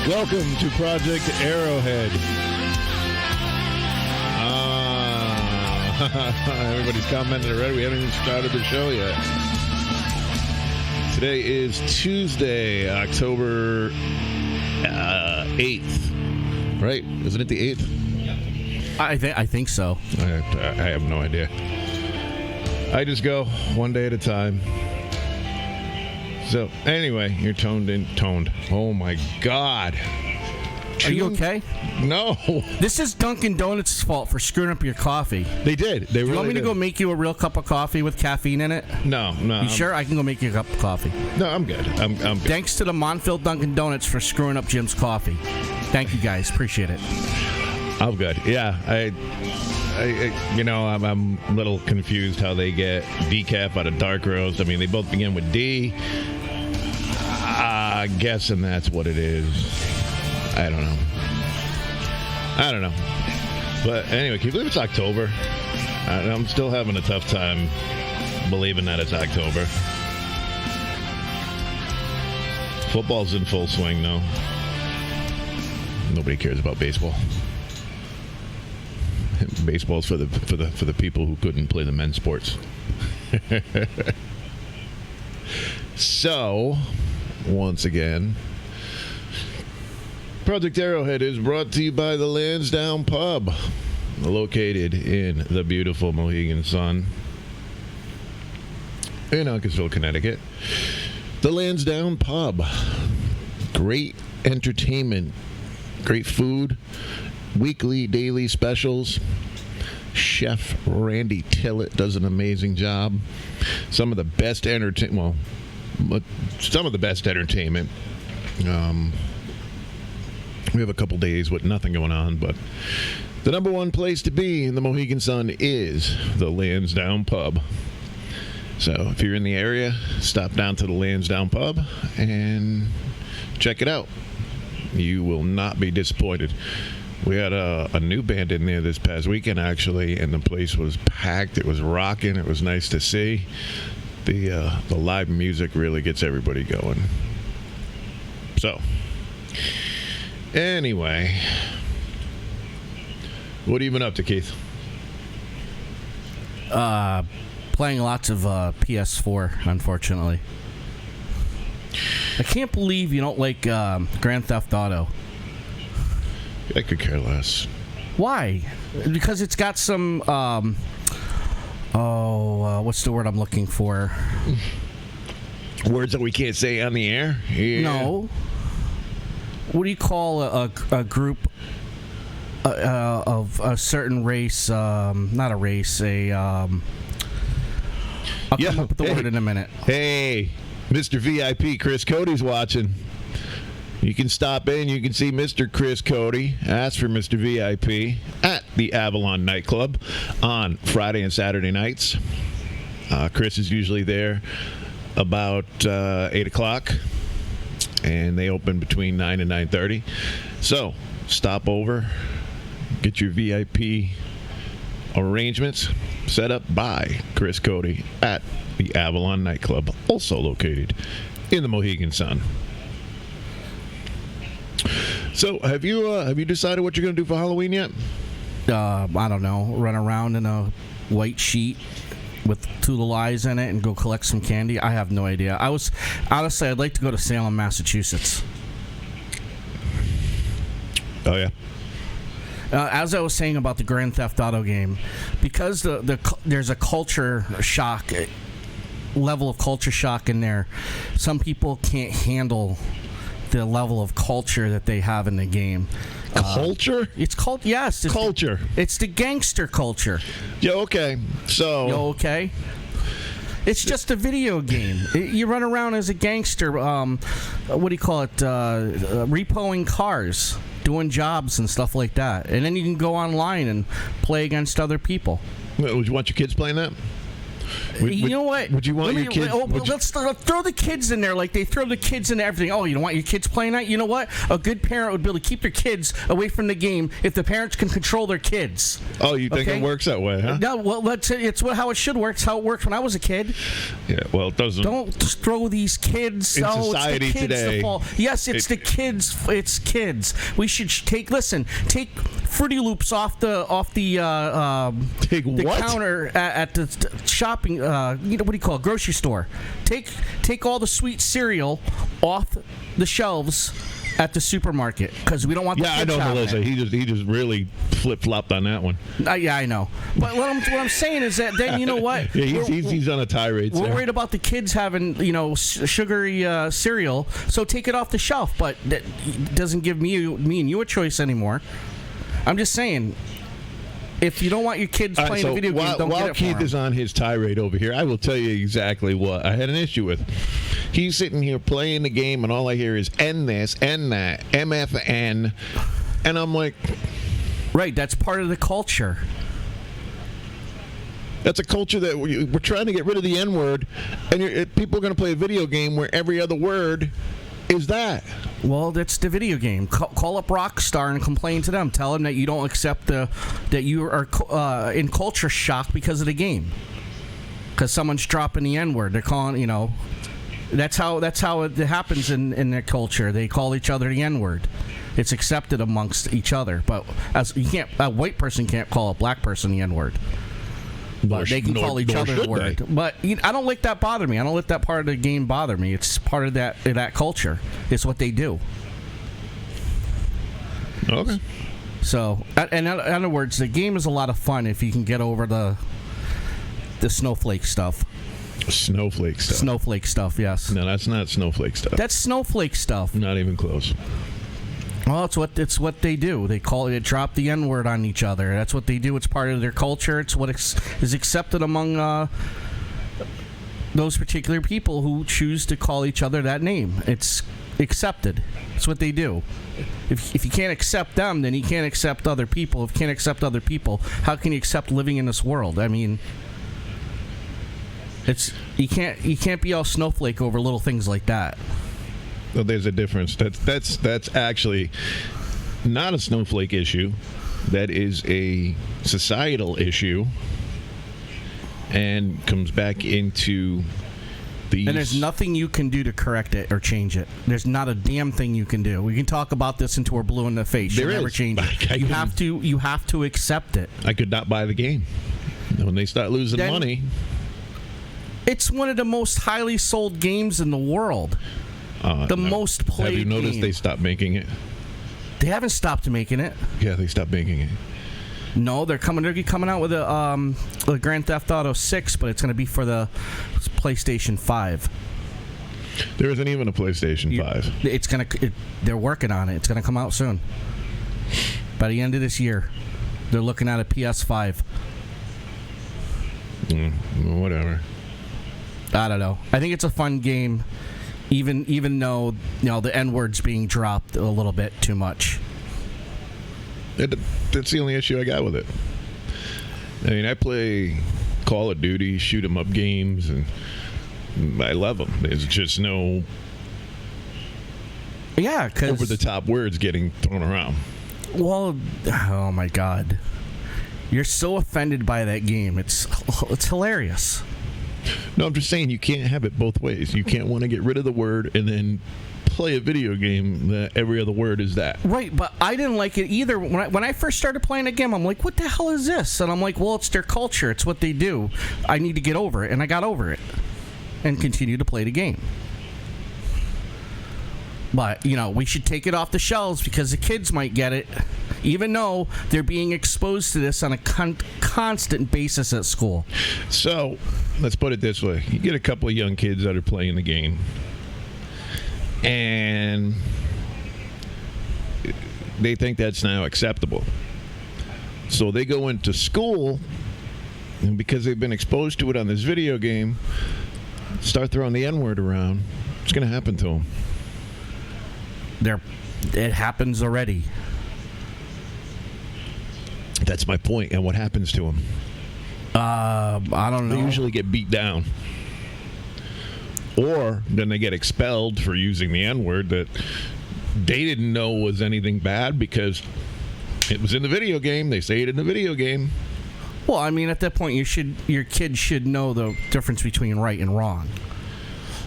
Welcome to Project Arrowhead. Everybody's commented already. We haven't even started the show yet. Today is Tuesday, October 8th. Right? Isn't it the 8th? I think so. I have no idea. I just go one day at a time. So, anyway, you're toned. Oh, my God. Are you okay? No. This is Dunkin' Donuts' fault for screwing up your coffee. They did. They really did. You want me to go make you a real cup of coffee with caffeine in it? No. You sure? I can go make you a cup of coffee. No, I'm good. I'm good. Thanks to the Montville Dunkin' Donuts for screwing up Jim's coffee. Thank you, guys. Appreciate it. I'm good. Yeah, I'm a little confused how they get decaf out of dark roast. I mean, they both begin with D. I'm guessing that's what it is. I don't know. But anyway, can you believe it's October? I'm still having a tough time believing that it's October. Football's in full swing, though. Nobody cares about baseball. Baseball's for the people who couldn't play the men's sports. So, once again, Project Arrowhead is brought to you by the Lansdowne Pub, located in the beautiful Mohegan Sun in Uncasville, Connecticut. The Lansdowne Pub. Great entertainment, great food, weekly, daily specials. Chef Randy Tillett does an amazing job. Some of the best entertainment. We have a couple days with nothing going on, but the number one place to be in the Mohegan Sun is the Lansdowne Pub. So if you're in the area, stop down to the Lansdowne Pub and check it out. You will not be disappointed. We had a new band in there this past weekend, actually, and the place was packed. It was rocking. It was nice to see. The live music really gets everybody going. So, anyway, what have you been up to, Keith? Playing lots of PS4, unfortunately. I can't believe you don't like Grand Theft Auto. I could care less. Why? Because it's got some, what's the word I'm looking for? Words that we can't say on the air? Yeah. No. What do you call a group of a certain race? Not a race, I'll come up with the word in a minute. Hey, Mr. VIP, Chris Cody's watching. You can stop in. You can see Mr. Chris Cody. Ask for Mr. VIP at the Avalon Nightclub on Friday and Saturday nights. Chris is usually there about 8 o'clock, and they open between 9 and 9:30. So stop over, get your VIP arrangements set up by Chris Cody at the Avalon Nightclub, also located in the Mohegan Sun. So, have you decided what you're going to do for Halloween yet? I don't know. Run around in a white sheet with two little eyes in it and go collect some candy. I have no idea. I'd like to go to Salem, Massachusetts. Oh yeah. As I was saying about the Grand Theft Auto game, because there's a culture shock, level of culture shock in there. Some people can't handle the level of culture that they have in the game. Culture? It's called, yes. It's culture. It's the gangster culture. Yeah, okay. So. You okay? It's just a video game. You run around as a gangster, what do you call it, repoing cars, doing jobs and stuff like that. And then you can go online and play against other people. Would you want your kids playing that? You know what? Would you want your kids? Let's throw the kids in there like they throw the kids in everything. Oh, you don't want your kids playing that? You know what? A good parent would be able to keep their kids away from the game if the parents can control their kids. Oh, you think it works that way, huh? No, well, it's how it should work. It's how it worked when I was a kid. Yeah, well, it doesn't. Don't throw these kids. In society it's the kids today. Yes, it's the kids. It's kids. We should take Fruity Loops off the Take what? counter at the shopping. What do you call it? Grocery store. Take all the sweet cereal off the shelves at the supermarket because we don't want. Yeah, I know, Melissa. He just really flip-flopped on that one. Yeah, I know. But what I'm saying is that then you know what? Yeah, he's on a tirade. We're worried about the kids having sugary cereal, so take it off the shelf. But that doesn't give me and you a choice anymore. I'm just saying. If you don't want your kids playing a video game, don't get it for them. While Keith is on his tirade over here, I will tell you exactly what I had an issue with. He's sitting here playing the game, and all I hear is N this, N that, MFN, and I'm like... Right, that's part of the culture. That's a culture that we're trying to get rid of the N-word, and people are going to play a video game where every other word is that. Well, that's the video game. Call up Rockstar and complain to them. Tell them that you don't accept that you are in culture shock because of the game. Because someone's dropping the N-word. They're calling, that's how it happens in their culture. They call each other the N-word. It's accepted amongst each other. But a white person can't call a black person the N-word. But they can call each other the word. But I don't let that bother me. I don't let that part of the game bother me. It's part of that culture. It's what they do. Okay. So, in other words, the game is a lot of fun if you can get over the snowflake stuff. Snowflake stuff. Snowflake stuff, yes. No, that's not snowflake stuff. That's snowflake stuff. Not even close. Well, it's what they do. They drop the N-word on each other. That's what they do. It's part of their culture. It's what is accepted among those particular people who choose to call each other that name. It's accepted. It's what they do. If you can't accept them, then you can't accept other people. If you can't accept other people, how can you accept living in this world? I mean, you can't be all snowflake over little things like that. Well, there's a difference. That's actually not a snowflake issue. That is a societal issue, and comes back into these. And there's nothing you can do to correct it or change it. There's not a damn thing you can do. We can talk about this until we're blue in the face. You'll never change it. You have to accept it. I could not buy the game when they start losing money. It's one of the most highly sold games in the world. Most played. Have you noticed they stopped making it? They haven't stopped making it. Yeah, they stopped making it. No, they're coming out with a Grand Theft Auto 6, but it's going to be for the PlayStation 5. There isn't even a PlayStation 5. They're working on it. It's going to come out soon. By the end of this year, they're looking at a PS5. Whatever. I don't know. I think it's a fun game. Even though the N-word's being dropped a little bit too much. That's the only issue I got with it. I mean, I play Call of Duty, shoot 'em up games, and I love them. There's just no over the top words getting thrown around. Well, oh my God, you're so offended by that game. It's hilarious. No, I'm just saying you can't have it both ways. You can't want to get rid of the word and then play a video game that every other word is that. Right, but I didn't like it either. When I first started playing the game, I'm like, what the hell is this? And I'm like, well, it's their culture. It's what they do. I need to get over it. And I got over it and continue to play the game. But, we should take it off the shelves because the kids might get it, even though they're being exposed to this on a constant basis at school. So, let's put it this way. You get a couple of young kids that are playing the game, and they think that's now acceptable. So they go into school, and because they've been exposed to it on this video game, start throwing the N-word around. What's going to happen to them? It happens already. That's my point. And what happens to them? I don't know. They usually get beat down. Or then they get expelled for using the N-word that they didn't know was anything bad because it was in the video game. They say it in the video game. Well, I mean, at that point, your kid should know the difference between right and wrong.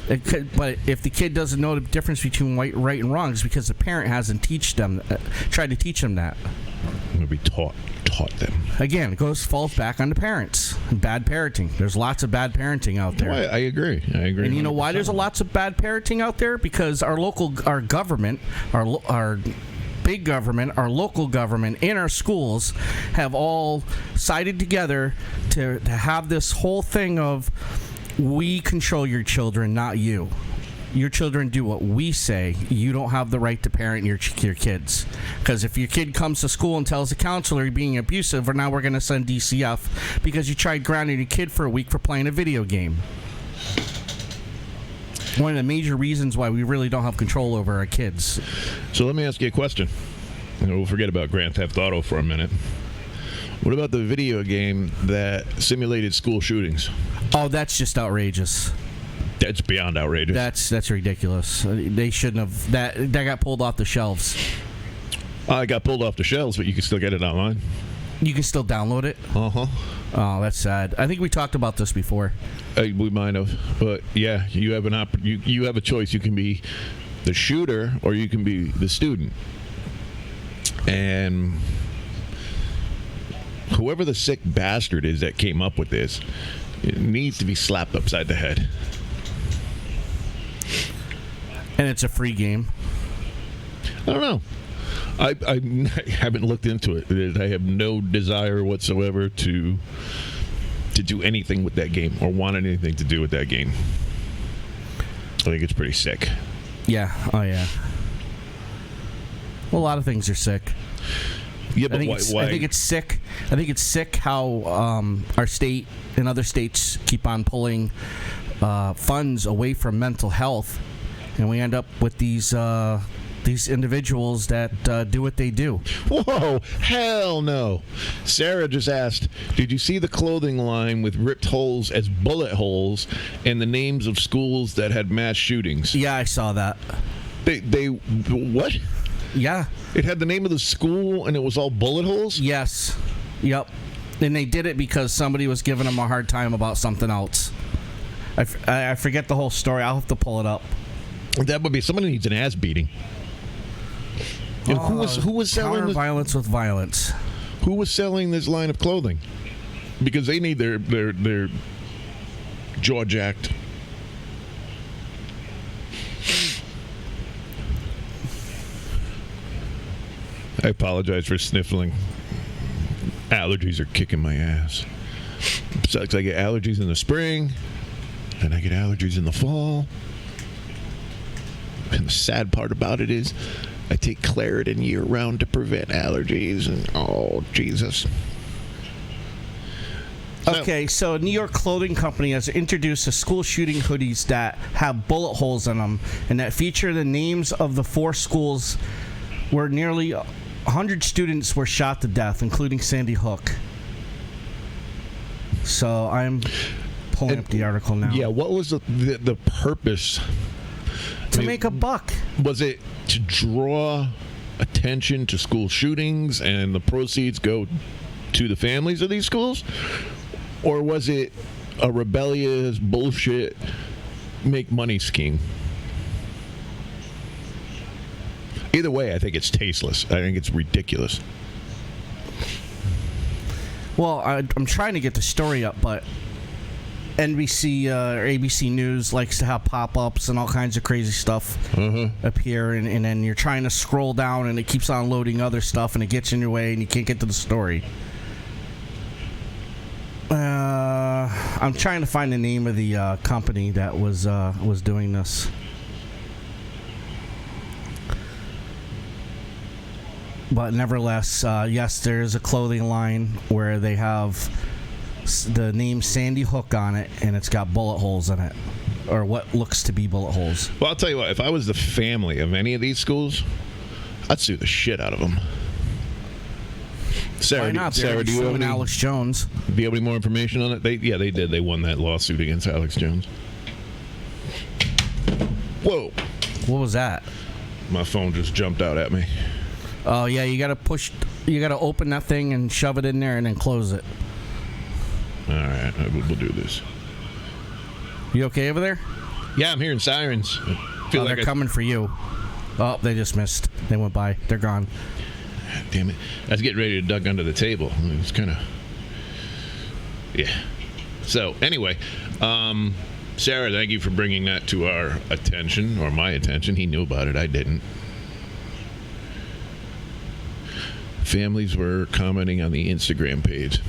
But if the kid doesn't know the difference between right and wrong, it's because the parent hasn't tried to teach them that. Maybe taught them. Again, it falls back on the parents. Bad parenting. There's lots of bad parenting out there. I agree. And you know why there's lots of bad parenting out there? Because our government, our big government, our local government, and our schools have all sided together to have this whole thing of we control your children, not you. Your children do what we say. You don't have the right to parent your kids. Because if your kid comes to school and tells the counselor you're being abusive, or now we're going to send DCF because you tried grounding your kid for a week for playing a video game. One of the major reasons why we really don't have control over our kids. So let me ask you a question. And we'll forget about Grand Theft Auto for a minute. What about the video game that simulated school shootings? Oh, that's just outrageous. That's beyond outrageous. That's ridiculous. They shouldn't have. That got pulled off the shelves. I got pulled off the shelves, but you can still get it online. You can still download it? Uh-huh. Oh, that's sad. I think we talked about this before. We might have. But, yeah, you have you have a choice. You can be the shooter or you can be the student. And whoever the sick bastard is that came up with this, it needs to be slapped upside the head. And it's a free game. I don't know. I haven't looked into it. I have no desire whatsoever to do anything with that game or want anything to do with that game. I think it's pretty sick. Yeah. Oh, yeah. Well, a lot of things are sick. Yeah, but why? I think it's sick. I think it's sick how our state and other states keep on pulling funds away from mental health, and we end up with these individuals that do what they do. Whoa, hell no. Sarah just asked, did you see the clothing line with ripped holes as bullet holes and the names of schools that had mass shootings? Yeah, I saw that. They what? Yeah. It had the name of the school and it was all bullet holes? Yes. Yep. And they did it because somebody was giving them a hard time about something else. I forget the whole story. I'll have to pull it up. That would be, somebody needs an ass beating. And who was selling counter violence with violence? Who was selling this line of clothing? Because they need their jaw jacked. I apologize for sniffling. Allergies are kicking my ass. Besides, I get allergies in the spring, and I get allergies in the fall. And the sad part about it is I take Claritin year-round to prevent allergies. And, oh, Jesus. Okay, so a New York clothing company has introduced a school shooting hoodies that have bullet holes in them and that feature the names of the 4 schools where nearly 100 students were shot to death, including Sandy Hook. So I'm pulling up the article now. Yeah, what was the purpose? To make a buck. Was it to draw attention to school shootings and the proceeds go to the families of these schools? Or was it a rebellious bullshit make money scheme? Either way, I think it's tasteless. I think it's ridiculous. Well, I'm trying to get the story up, but NBC or ABC News likes to have pop-ups and all kinds of crazy stuff appear, and then you're trying to scroll down, and it keeps on loading other stuff, and it gets in your way, and you can't get to the story. I'm trying to find the name of the company that was doing this. But nevertheless, yes, there is a clothing line where they have the name Sandy Hook on it, and it's got bullet holes in it, or what looks to be bullet holes. Well, I'll tell you what, if I was the family of any of these schools, I'd sue the shit out of them. Sarah, Why not? Sarah, do you have any, Alex Jones. do you have any more information on it? They did. They won that lawsuit against Alex Jones. Whoa. What was that? My phone just jumped out at me. Oh, yeah, you got to open that thing and shove it in there and then close it. All right, we'll do this. You okay over there? Yeah, I'm hearing sirens. They're coming for you. Oh, they just missed. They went by. They're gone. Damn it. I was getting ready to duck under the table. It's kind of... Yeah. So, anyway, Sarah, thank you for bringing that to our attention, or my attention. He knew about it. I didn't. Families were commenting on the Instagram page.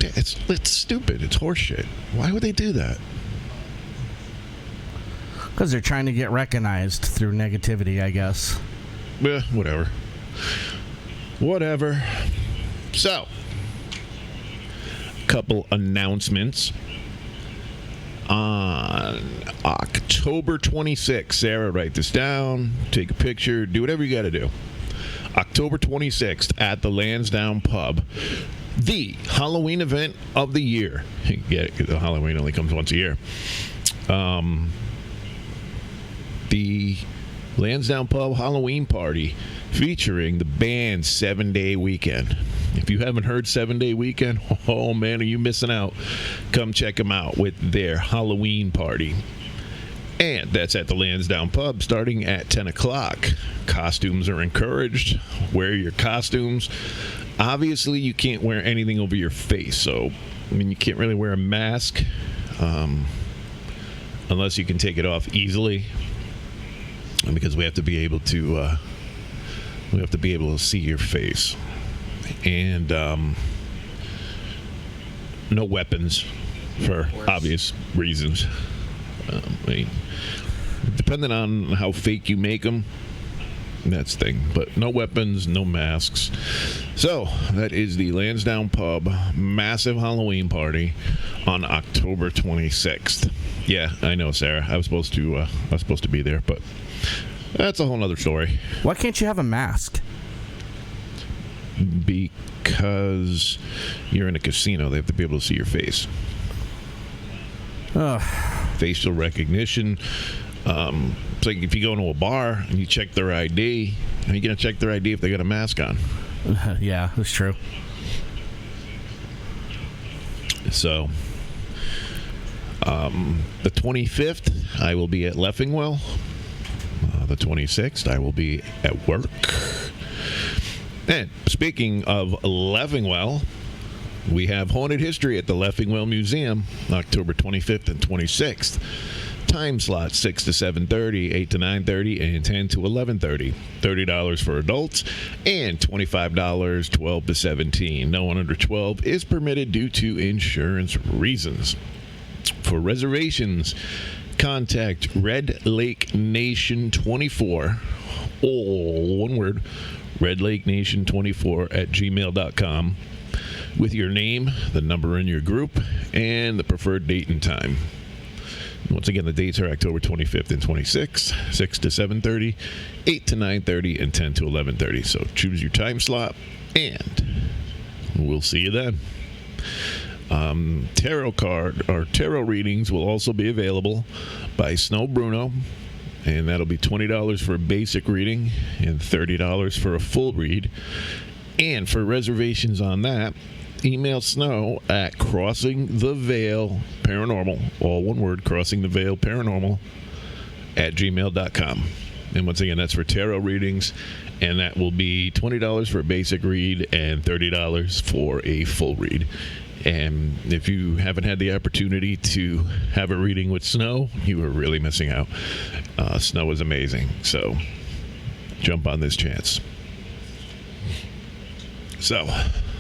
It's stupid. It's horseshit. Why would they do that? Because they're trying to get recognized through negativity, I guess. Yeah, whatever. So, a couple announcements. On October 26th, Sarah, write this down, take a picture, do whatever you got to do. October 26th at the Lansdowne Pub, the Halloween event of the year. Yeah, the Halloween only comes once a year. The Lansdowne Pub Halloween Party featuring the band's 7-Day Weekend. If you haven't heard 7-Day Weekend, oh man, are you missing out? Come check them out with their Halloween party. And that's at the Lansdowne Pub starting at 10 o'clock. Costumes are encouraged. Wear your costumes. Obviously, you can't wear anything over your face. So, I mean, you can't really wear a mask unless you can take it off easily. Because we have to be able to see your face. And no weapons for obvious reasons. I mean, depending on how fake you make them, that's the thing. But no weapons, no masks. So that is the Lansdowne Pub massive Halloween party on October 26th. Yeah, I know, Sarah. I was supposed to be there, but that's a whole other story. Why can't you have a mask? Because you're in a casino. They have to be able to see your face. Facial recognition. It's like if you go into a bar and you check their ID, how are you going to check their ID if they got a mask on? Yeah, that's true. So, the 25th, I will be at Leffingwell. The 26th, I will be at work. And speaking of Leffingwell, we have Haunted History at the Leffingwell Museum, October 25th and 26th. Time slot 6 to 7:30, 8 to 9:30, and 10 to 11:30. $30 for adults and $25 12 to 17. No one under 12 is permitted due to insurance reasons. For reservations, contact Red Lake Nation 24, all one word, Red Lake Nation 24 at gmail.com with your name, the number in your group, and the preferred date and time. Once again, the dates are October 25th and 26th, 6 to 7:30, 8 to 9:30, and 10 to 11:30. So choose your time slot, and we'll see you then. Tarot readings will also be available by Snow Bruno, and that'll be $20 for a basic reading and $30 for a full read. And for reservations on that, email Snow at Crossing the Veil Paranormal, all one word, Crossing the Veil Paranormal at gmail.com. And once again, that's for tarot readings, and that will be $20 for a basic read and $30 for a full read. And if you haven't had the opportunity to have a reading with Snow, you are really missing out. Snow is amazing, so jump on this chance. So,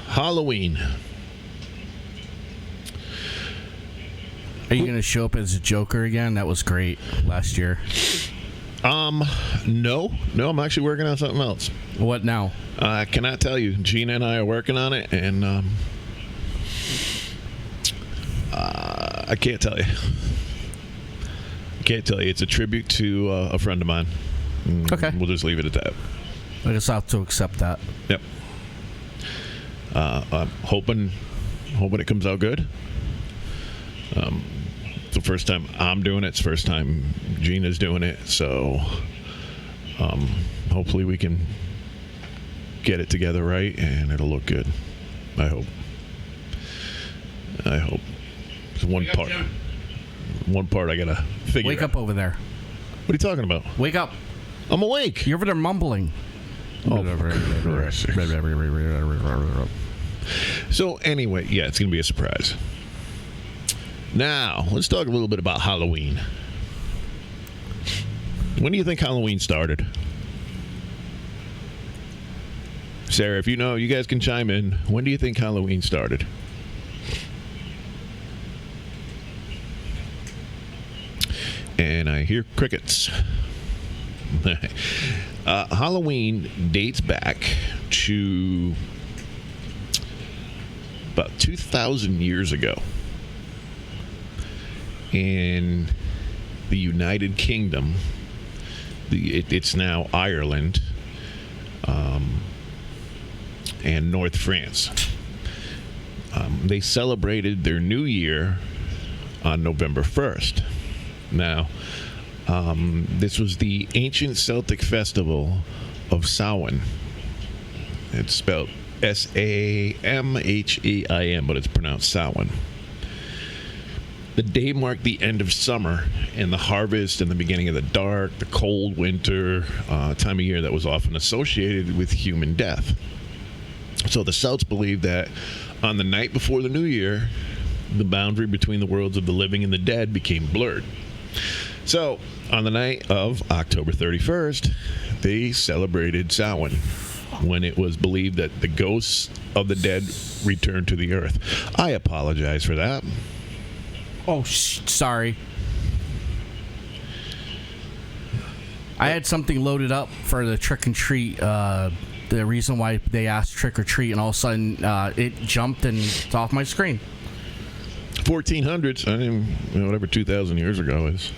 Halloween. Are you going to show up as a Joker again? That was great last year. No, I'm actually working on something else. What now? I cannot tell you. Gina and I are working on it, and I can't tell you. It's a tribute to a friend of mine. Okay. We'll just leave it at that. I guess I'll have to accept that. Yep. I'm hoping it comes out good. It's the first time I'm doing it. It's the first time Gina's doing it. So hopefully we can get it together right and it'll look good. I hope. It's one part I gotta figure Wake out. up over there. What are you talking about? Wake up. I'm awake. You're over there mumbling. Oh, so anyway, yeah, it's gonna be a surprise. Now, let's talk a little bit about Halloween. When do you think Halloween started? Sarah, if you know, you guys can chime in. When do you think Halloween started? And I hear crickets. Halloween dates back to about 2,000 years ago. In the United Kingdom, it's now Ireland, and North France. They celebrated their new year on November 1st. Now, this was the ancient Celtic festival of Samhain. It's spelled Samhain, but it's pronounced Samhain. The day marked the end of summer and the harvest and the beginning of the dark, the cold winter, time of year that was often associated with human death. So the Celts believed that on the night before the new year, the boundary between the worlds of the living and the dead became blurred. So on the night of October 31st, they celebrated Samhain, when it was believed that the ghosts of the dead returned to the earth. I apologize for that. Oh, sorry. I had something loaded up for the trick and treat. The reason why they asked trick or treat, and all of a sudden it jumped and it's off my screen. 1400s, I mean, whatever 2,000 years ago is.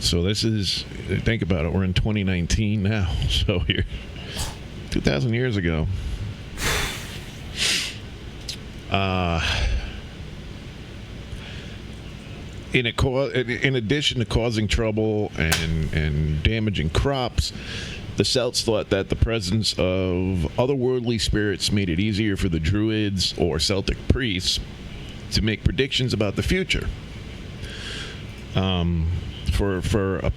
So this is, think about it, we're in 2019 now. So here, 2,000 years ago. In addition to causing trouble and damaging crops, the Celts thought that the presence of otherworldly spirits made it easier for the Druids or Celtic priests to make predictions about the future. For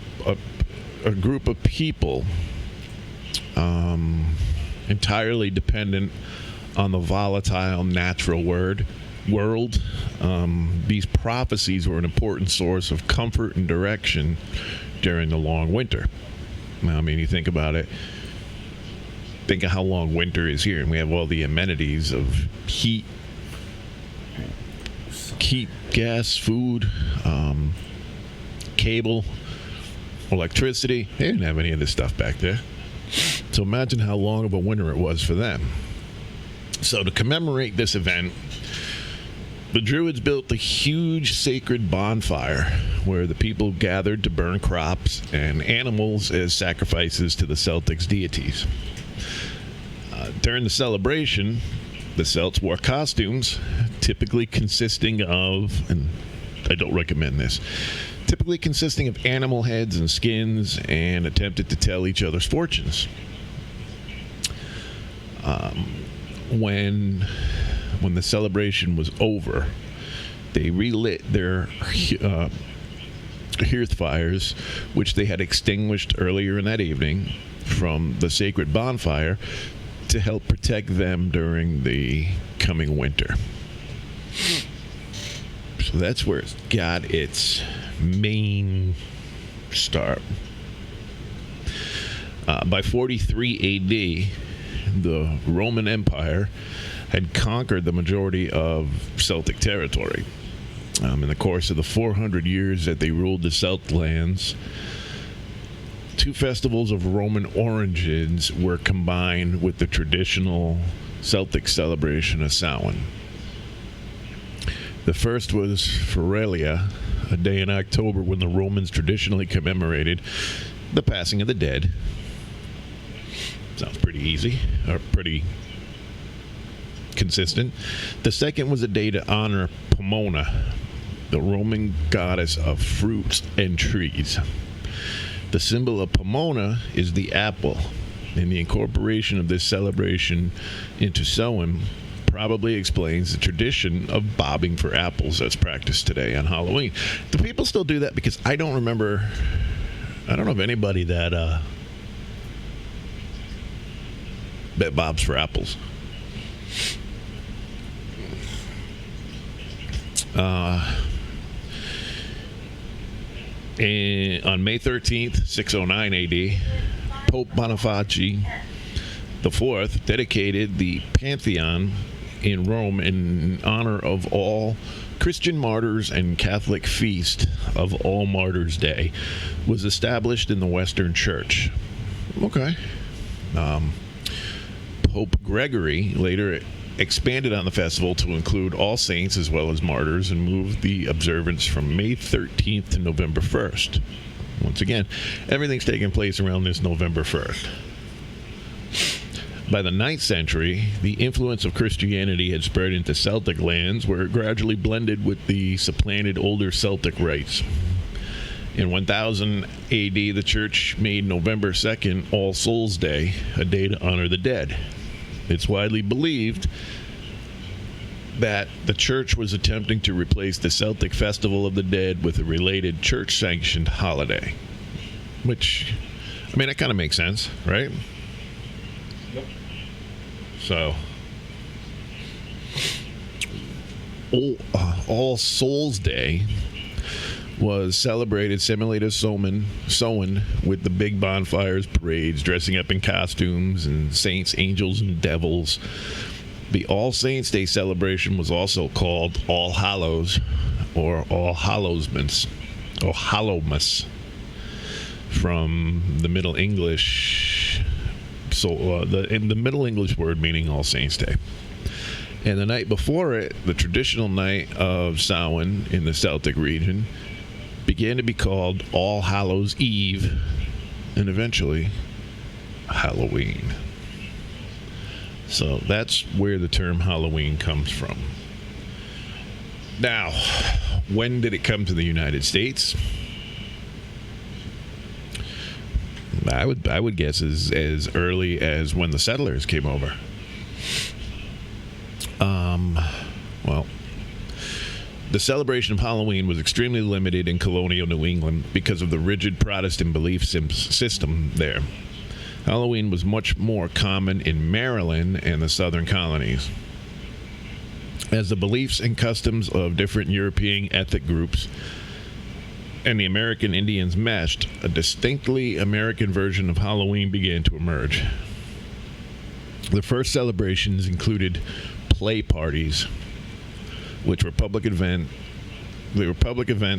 a group of people entirely dependent on the volatile natural world, these prophecies were an important source of comfort and direction during the long winter. I mean, you think about it. Think of how long winter is here, and we have all the amenities of heat, gas, food, cable, electricity. They didn't have any of this stuff back there. So imagine how long of a winter it was for them. So to commemorate this event, the Druids built a huge sacred bonfire where the people gathered to burn crops and animals as sacrifices to the Celtics' deities. During the celebration, the Celts wore costumes typically consisting of, and I don't recommend this, typically consisting of animal heads and skins, and attempted to tell each other's fortunes. When the celebration was over, they relit their hearth fires, which they had extinguished earlier in that evening, from the sacred bonfire to help protect them during the coming winter. So that's where it got its main start. By 43 A.D., the Roman Empire had conquered the majority of Celtic territory. In the course of the 400 years that they ruled the Celt lands, two festivals of Roman origins were combined with the traditional Celtic celebration of Samhain. The first was Feralia, a day in October when the Romans traditionally commemorated the passing of the dead. Sounds pretty easy, or pretty consistent. The second was a day to honor Pomona, the Roman goddess of fruits and trees. The symbol of Pomona is the apple, and the incorporation of this celebration into Samhain probably explains the tradition of bobbing for apples that's practiced today on Halloween. Do people still do that? Because I don't know of anybody that bobs for apples. And on May 13th, 609 AD, Pope Boniface IV dedicated the Pantheon in Rome in honor of all Christian martyrs, and Catholic feast of All Martyrs' Day was established in the Western Church. Okay. Pope Gregory later expanded on the festival to include all saints as well as martyrs and moved the observance from May 13th to November 1st. Once again, everything's taking place around this November 1st. By the 9th century, the influence of Christianity had spread into Celtic lands, where it gradually blended with the supplanted older Celtic rites. In 1000 AD, the church made November 2nd All Souls' Day, a day to honor the dead. It's widely believed that the church was attempting to replace the Celtic Festival of the Dead with a related church-sanctioned holiday. Which, I mean, that kind of makes sense, right? Yep. So, All Souls Day was celebrated similarly to Samhain, with the big bonfires, parades, dressing up in costumes, and saints, angels, and devils. The All Saints' Day celebration was also called All Hallows, or All Hallowmas, or Hallowmas, from the Middle English. So, the Middle English word meaning All Saints' Day. And the night before it, the traditional night of Samhain in the Celtic region, began to be called All Hallows Eve, and eventually Halloween. So that's where the term Halloween comes from. Now, when did it come to the United States? I would guess as early as when the settlers came over. The celebration of Halloween was extremely limited in colonial New England because of the rigid Protestant belief system there. Halloween was much more common in Maryland and the southern colonies. As the beliefs and customs of different European ethnic groups and the American Indians meshed, a distinctly American version of Halloween began to emerge. The first celebrations included play parties, which were public events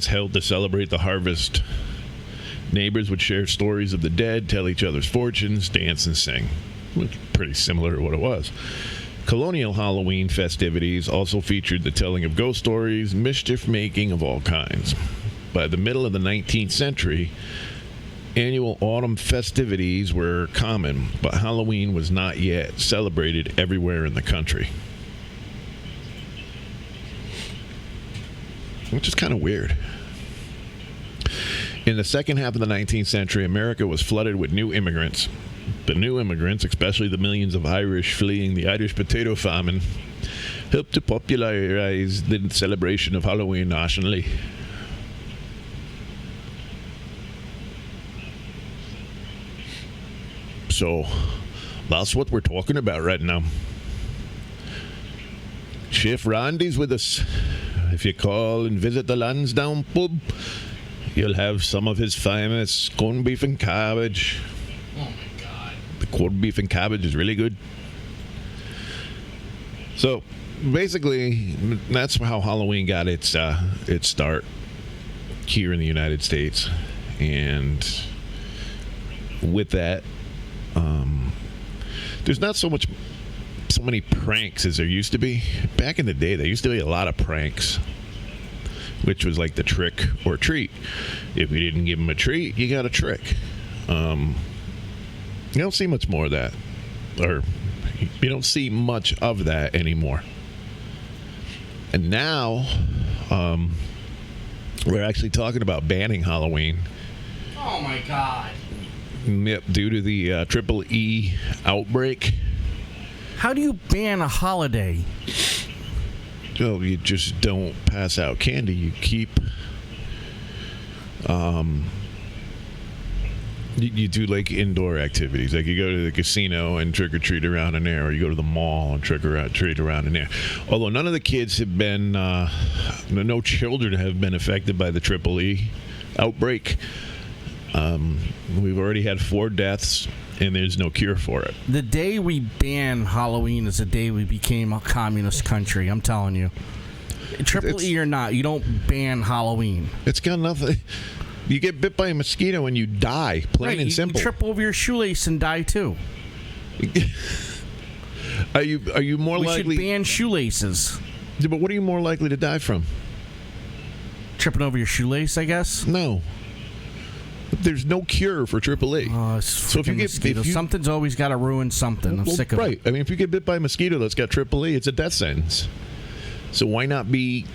held to celebrate the harvest. Neighbors would share stories of the dead, tell each other's fortunes, dance, and sing. Pretty similar to what it was. Colonial Halloween festivities also featured the telling of ghost stories, mischief-making of all kinds. By the middle of the 19th century, annual autumn festivities were common, but Halloween was not yet celebrated everywhere in the country. Which is kind of weird. In the second half of the 19th century, America was flooded with new immigrants. The new immigrants, especially the millions of Irish fleeing the Irish potato famine, helped to popularize the celebration of Halloween nationally. So, that's what we're talking about right now. Chef Randy's with us. If you call and visit the Lansdowne pub, you'll have some of his famous corned beef and cabbage. Oh my God. The corned beef and cabbage is really good. So, basically, that's how Halloween got its start here in the United States. And with that, there's not so many pranks as there used to be. Back in the day, there used to be a lot of pranks, which was like the trick or treat. If you didn't give them a treat, you got a trick. You don't see much more of that, or You don't see much of that anymore. And now, we're actually talking about banning Halloween. Oh my God. Yep, due to the Triple E outbreak. How do you ban a holiday? Oh, you just don't pass out candy. You keep. You do like indoor activities, like you go to the casino and trick or treat around in there, or you go to the mall and trick or treat around in there. Although none of the kids have been, no children have been affected by the Triple E outbreak. We've already had 4 deaths, and there's no cure for it. The day we ban Halloween is the day we became a communist country. I'm telling you. Triple E or not, you don't ban Halloween. It's got nothing. You get bit by a mosquito and you die, plain and simple. You trip over your shoelace and die too. Are you more likely? We should ban shoelaces. Yeah, but what are you more likely to die from? Tripping over your shoelace, I guess. No. There's no cure for Triple E. So if you get something's always got to ruin something. I'm sick of it. Right. I mean, if you get bit by a mosquito that's got Triple E, it's a death sentence. So why not be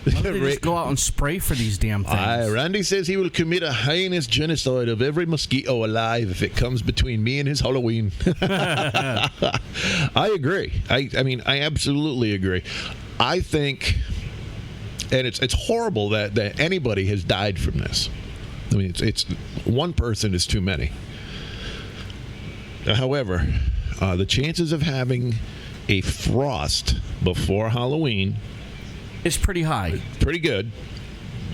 Why don't they just go out and spray for these damn things? Randy says he will commit a heinous genocide of every mosquito alive if it comes between me and his Halloween. I agree. I mean, I absolutely agree. I think, and it's horrible that anybody has died from this. I mean, it's one person is too many. However, the chances of having a frost before Halloween, it's pretty high. Pretty good.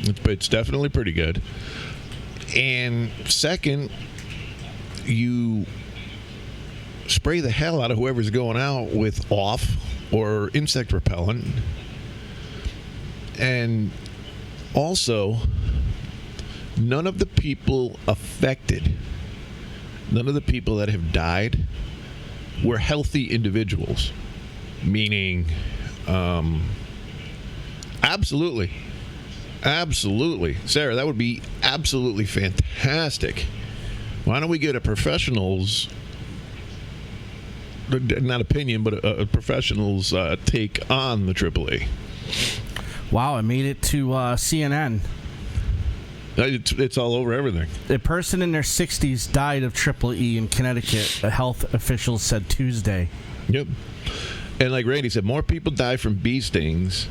It's definitely pretty good. And second, you spray the hell out of whoever's going out with off or insect repellent. And also, none of the people affected, none of the people that have died were healthy individuals. Meaning, absolutely. Sarah, that would be absolutely fantastic. Why don't we get a professional's, not opinion, but a professional's take on the Triple E? Wow, it made it to CNN. It's all over everything. A person in their 60s died of Triple E in Connecticut, health officials said Tuesday. Yep. And like Randy said, more people die from bee stings.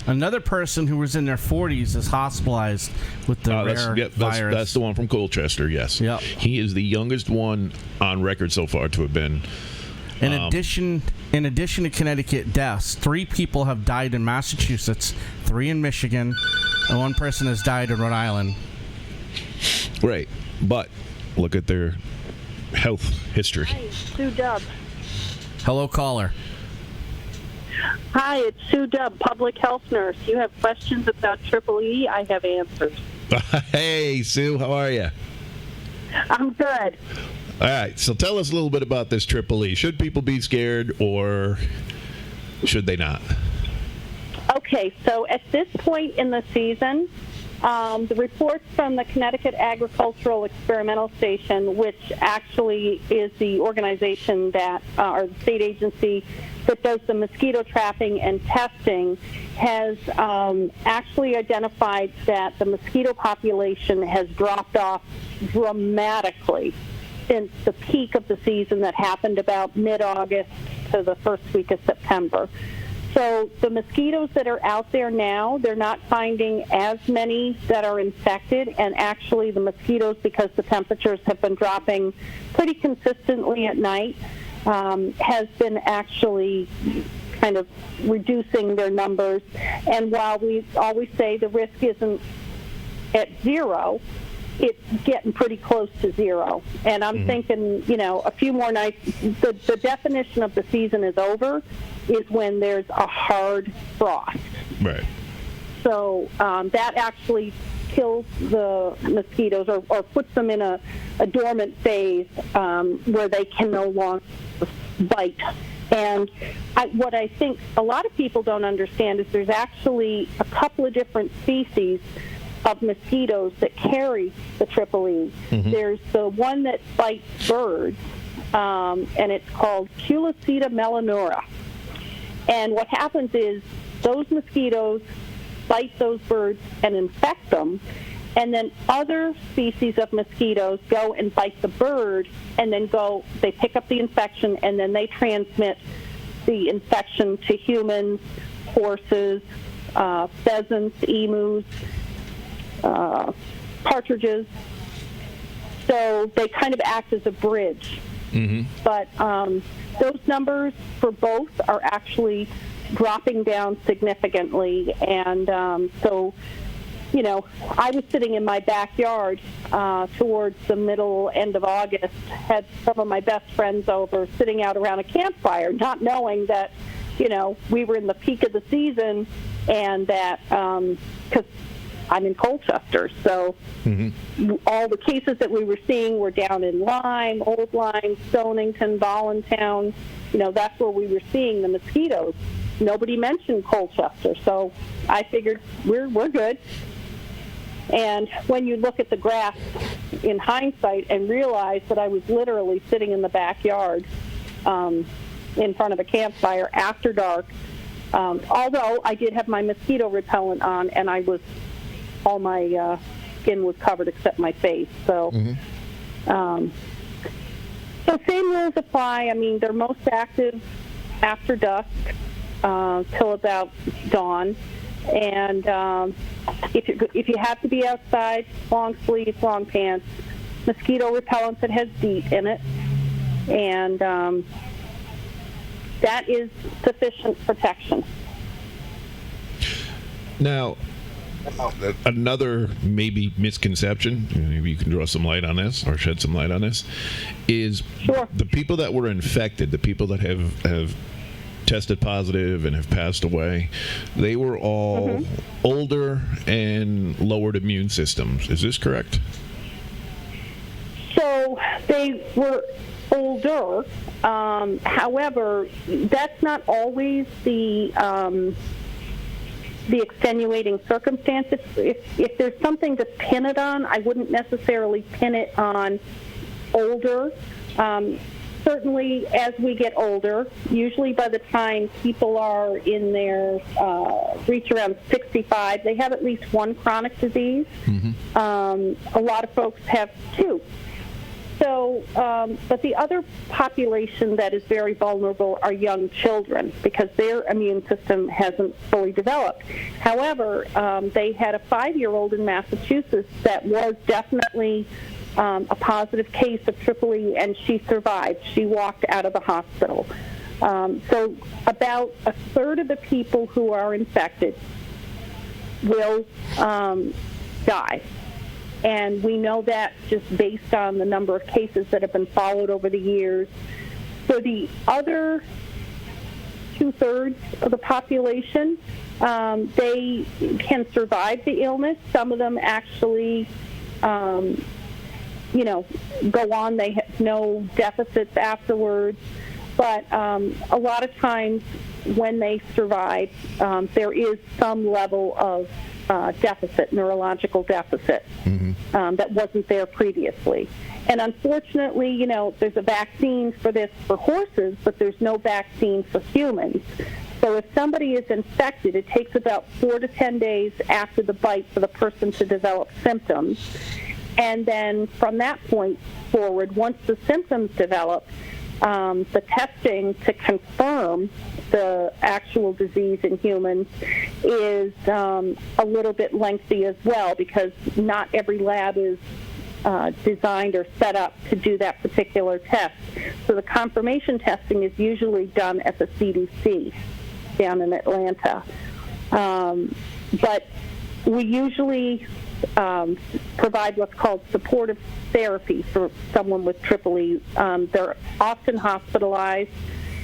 Another person who was in their 40s is hospitalized with the rare virus. That's the one from Colchester, yes. Yep. He is the youngest one on record so far to have been. In addition to Connecticut deaths, 3 people have died in Massachusetts, 3 in Michigan, and 1 person has died in Rhode Island. Right. But look at their health history. Hi, Sue Dubb. Hello, caller. Hi, it's Sue Dubb, public health nurse. You have questions about Triple E? I have answers. Hey, Sue, how are you? I'm good. All right, so tell us a little bit about this Triple E. Should people be scared or should they not? Okay, so at this point in the season, the reports from the Connecticut Agricultural Experimental Station, which actually is the organization that, or the state agency that does the mosquito trapping and testing, has actually identified that the mosquito population has dropped off dramatically since the peak of the season that happened about mid-August to the first week of September. So the mosquitoes that are out there now, they're not finding as many that are infected, and actually the mosquitoes, because the temperatures have been dropping pretty consistently at night, has been actually kind of reducing their numbers. And while we always say the risk isn't at zero, it's getting pretty close to zero. And I'm thinking, a few more nights, the definition of the season is over is when there's a hard frost. Right. So that actually kills the mosquitoes or puts them in a dormant phase where they can no longer bite. And what I think a lot of people don't understand is there's actually a couple of different species of mosquitoes that carry the triple E. There's the one that bites birds, and it's called Culicida melanura. And what happens is those mosquitoes bite those birds and infect them, and then other species of mosquitoes go and bite the bird, and then they pick up the infection, and then they transmit the infection to humans, horses, pheasants, emus, partridges. So they kind of act as a bridge. But those numbers for both are actually dropping down significantly. And so, I was sitting in my backyard towards the end of August, had some of my best friends over, sitting out around a campfire, not knowing that, we were in the peak of the season, and that, because I'm in Colchester, so all the cases that we were seeing were down in Lyme, Old Lyme, Stonington, Voluntown. That's where we were seeing the mosquitoes. Nobody mentioned Colchester, so I figured we're good. And when you look at the graph in hindsight and realize that I was literally sitting in the backyard in front of a campfire after dark, although I did have my mosquito repellent on, and all my skin was covered except my face. So, so same rules apply. I mean, they're most active after dusk till about dawn. And if you have to be outside, long sleeves, long pants, mosquito repellent that has DEET in it, and that is sufficient protection. Now, another maybe misconception, maybe you can draw some light on this or shed some light on this, is the people that were infected, the people that have tested positive and have passed away, they were all older and lowered immune systems. Is this correct? So they were older. However, that's not always the extenuating circumstance. If there's something to pin it on, I wouldn't necessarily pin it on older. Certainly, as we get older, usually by the time people are in their reach around 65, they have at least one chronic disease. A lot of folks have two. So, but the other population that is very vulnerable are young children because their immune system hasn't fully developed. However, they had a 5-year-old in Massachusetts that was definitely a positive case of triple E, and she survived. She walked out of the hospital. So about a third of the people who are infected will die. And we know that just based on the number of cases that have been followed over the years. So the other 2/3 of the population, they can survive the illness. Some of them actually go on. They have no deficits afterwards. But a lot of times when they survive, there is some level of deficit, neurological deficit, that wasn't there previously. And unfortunately, there's a vaccine for this for horses, but there's no vaccine for humans. So if somebody is infected, it takes about 4 to 10 days after the bite for the person to develop symptoms. And then from that point forward, once the symptoms develop, the testing to confirm the actual disease in humans is a little bit lengthy as well, because not every lab is designed or set up to do that particular test. So the confirmation testing is usually done at the CDC down in Atlanta. But we usually provide what's called supportive therapy for someone with triple E. They're often hospitalized.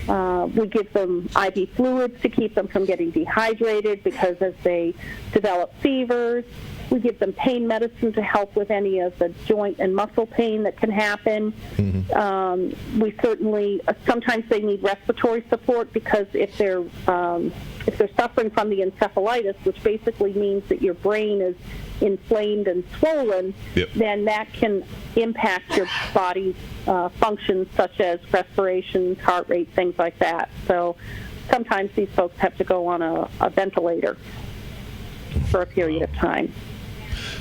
We give them IV fluids to keep them from getting dehydrated, because as they develop fevers, We give them pain medicine to help with any of the joint and muscle pain that can happen. We certainly, sometimes they need respiratory support because if they're suffering from the encephalitis, which basically means that your brain is inflamed and swollen, then that can impact your body's functions such as respiration, heart rate, things like that. So sometimes these folks have to go on a ventilator for a period of time.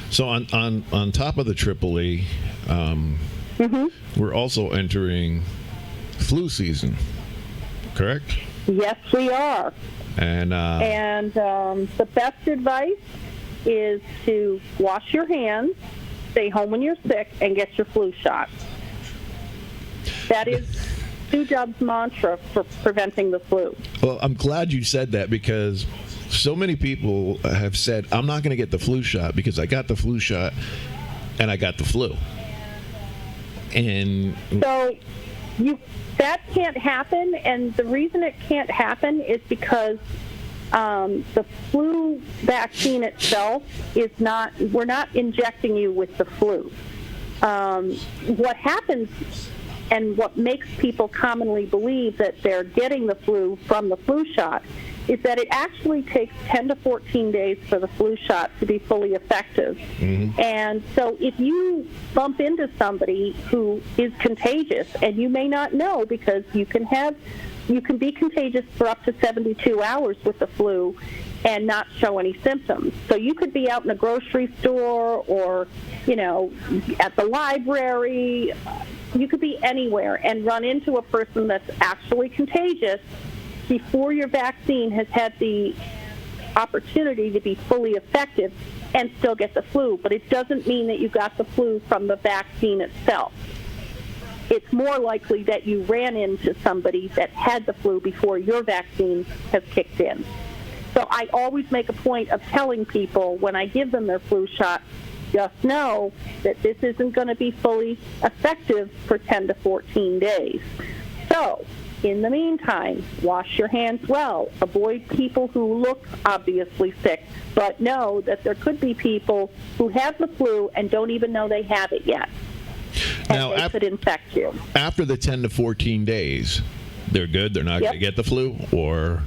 So on top of the Triple E, we're also entering flu season, correct? Yes, we are. And the best advice is to wash your hands, stay home when you're sick, and get your flu shot. That is Sue Dub's mantra for preventing the flu. Well, I'm glad you said that because so many people have said, I'm not going to get the flu shot because I got the flu shot and I got the flu. And so that can't happen, and the reason it can't happen is because the flu vaccine itself is not, we're not injecting you with the flu. What happens and what makes people commonly believe that they're getting the flu from the flu shot is that it actually takes 10 to 14 days for the flu shot to be fully effective. And so if you bump into somebody who is contagious, and you may not know because you can be contagious for up to 72 hours with the flu and not show any symptoms. So you could be out in a grocery store or, at the library. You could be anywhere and run into a person that's actually contagious before your vaccine has had the opportunity to be fully effective and still get the flu. But it doesn't mean that you got the flu from the vaccine itself. It's more likely that you ran into somebody that had the flu before your vaccine has kicked in. So I always make a point of telling people when I give them their flu shot, just know that this isn't going to be fully effective for 10 to 14 days. So, in the meantime, wash your hands well. Avoid people who look obviously sick, but know that there could be people who have the flu and don't even know they have it yet. Now, and they could infect you. After the 10 to 14 days, they're good? They're not going to get the flu? Or...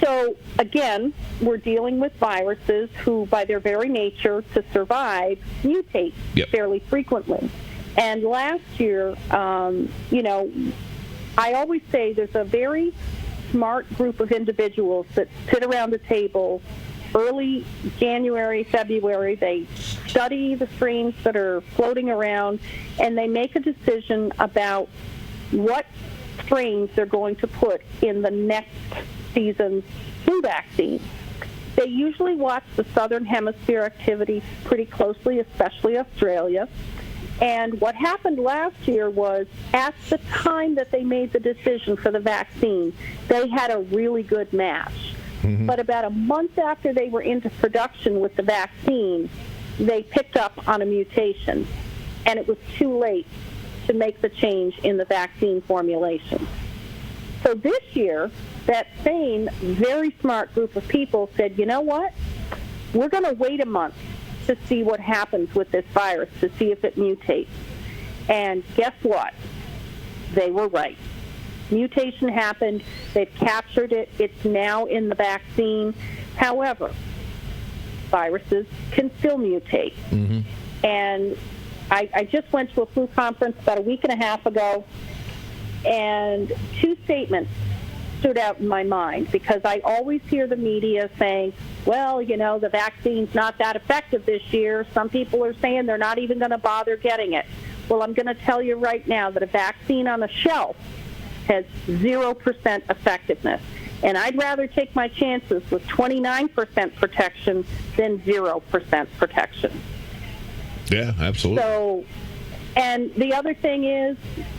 So, again, we're dealing with viruses who, by their very nature, to survive, mutate fairly frequently. And last year, I always say there's a very smart group of individuals that sit around the table early January, February. They study the strains that are floating around, and they make a decision about what strains they're going to put in the next season's flu vaccine. They usually watch the Southern Hemisphere activity pretty closely, especially Australia. And what happened last year was, at the time that they made the decision for the vaccine, they had a really good match. But about a month after they were into production with the vaccine, they picked up on a mutation, and it was too late to make the change in the vaccine formulation. So this year, that same very smart group of people said, you know what? We're going to wait a month to see what happens with this virus, to see if it mutates. And guess what? They were right. Mutation happened. They've captured it. It's now in the vaccine. However, viruses can still mutate. And I just went to a flu conference about a week and a half ago, and two statements stood out in my mind because I always hear the media saying, well, the vaccine's not that effective this year. Some people are saying they're not even going to bother getting it. Well, I'm going to tell you right now that a vaccine on the shelf has 0% effectiveness. And I'd rather take my chances with 29% protection than 0% protection. Yeah, absolutely. So, and the other thing is,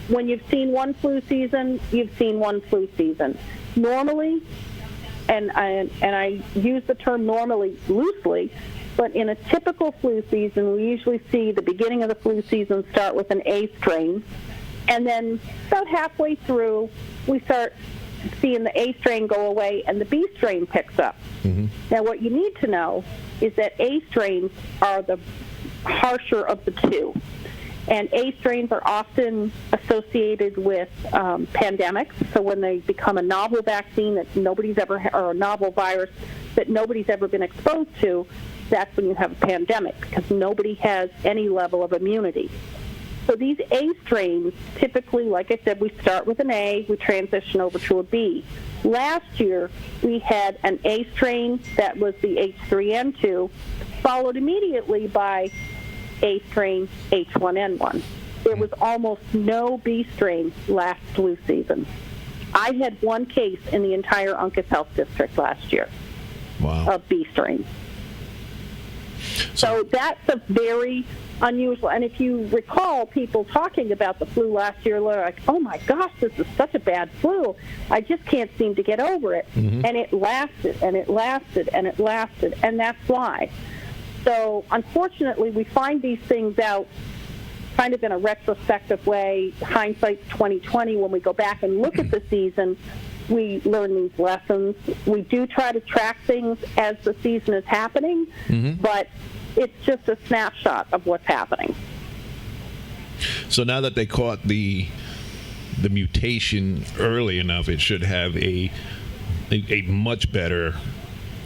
when you've seen one flu season, you've seen one flu season. Normally, and I use the term normally loosely, but in a typical flu season, we usually see the beginning of the flu season start with an A strain, and then about halfway through, we start seeing the A strain go away and the B strain picks up. Now, what you need to know is that A strains are the harsher of the two. And A strains are often associated with pandemics. So when they become a novel vaccine that nobody's ever, or a novel virus that nobody's ever been exposed to, that's when you have a pandemic, because nobody has any level of immunity. So these A strains, typically, like I said, we start with an A, we transition over to a B. Last year, we had an A strain that was the H3N2, followed immediately by A strain H1N1. There was almost no B strain last flu season. I had one case in the entire Uncas Health District last year of B strain. So that's a very unusual. And if you recall people talking about the flu last year, they're like, oh my gosh, this is such a bad flu. I just can't seem to get over it. And it lasted, and it lasted, and it lasted. And that's why. So unfortunately, we find these things out kind of in a retrospective way. Hindsight's 2020. When we go back and look at the season, we learn these lessons. We do try to track things as the season is happening, but it's just a snapshot of what's happening. So now that they caught the mutation early enough, it should have a much better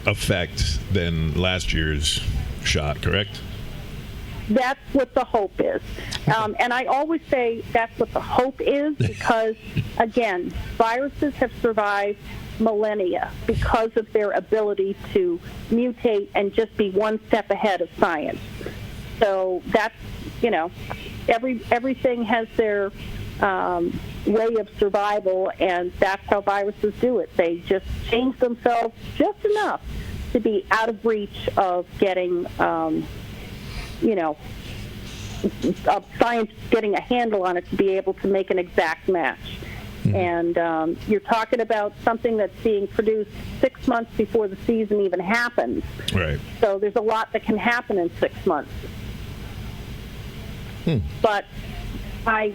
effect than last year's shot, correct? That's what the hope is. And I always say that's what the hope is because, again, viruses have survived millennia because of their ability to mutate and just be one step ahead of science. So that's, everything has their way of survival, and that's how viruses do it. They just change themselves just enough to be out of reach of getting, science getting a handle on it to be able to make an exact match. And you're talking about something that's being produced 6 months before the season even happens. Right. So there's a lot that can happen in 6 months. But I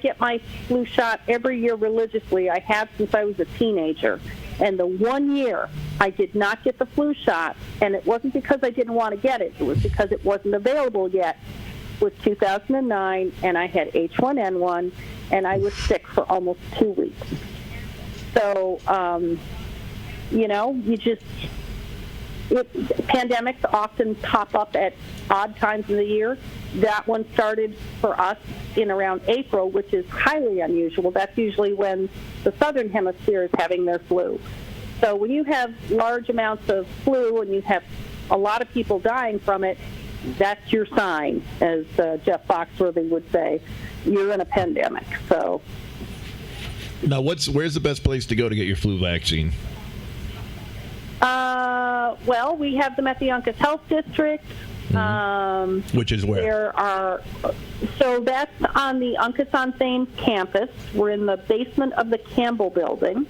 get my flu shot every year religiously. I have since I was a teenager. And the 1 year I did not get the flu shot, and it wasn't because I didn't want to get it. It was because it wasn't available yet. It was 2009, and I had H1N1, and I was sick for almost 2 weeks. So, pandemics often pop up at odd times of the year. That one started for us in around April, which is highly unusual. That's usually when the southern hemisphere is having their flu. So when you have large amounts of flu and you have a lot of people dying from it, that's your sign, as Jeff Foxworthy would say. You're in a pandemic. So now, where's the best place to go to get your flu vaccine? Well, we have them at the Uncas Health District. Which is where? So that's on the Uncas on Thames campus. We're in the basement of the Campbell Building,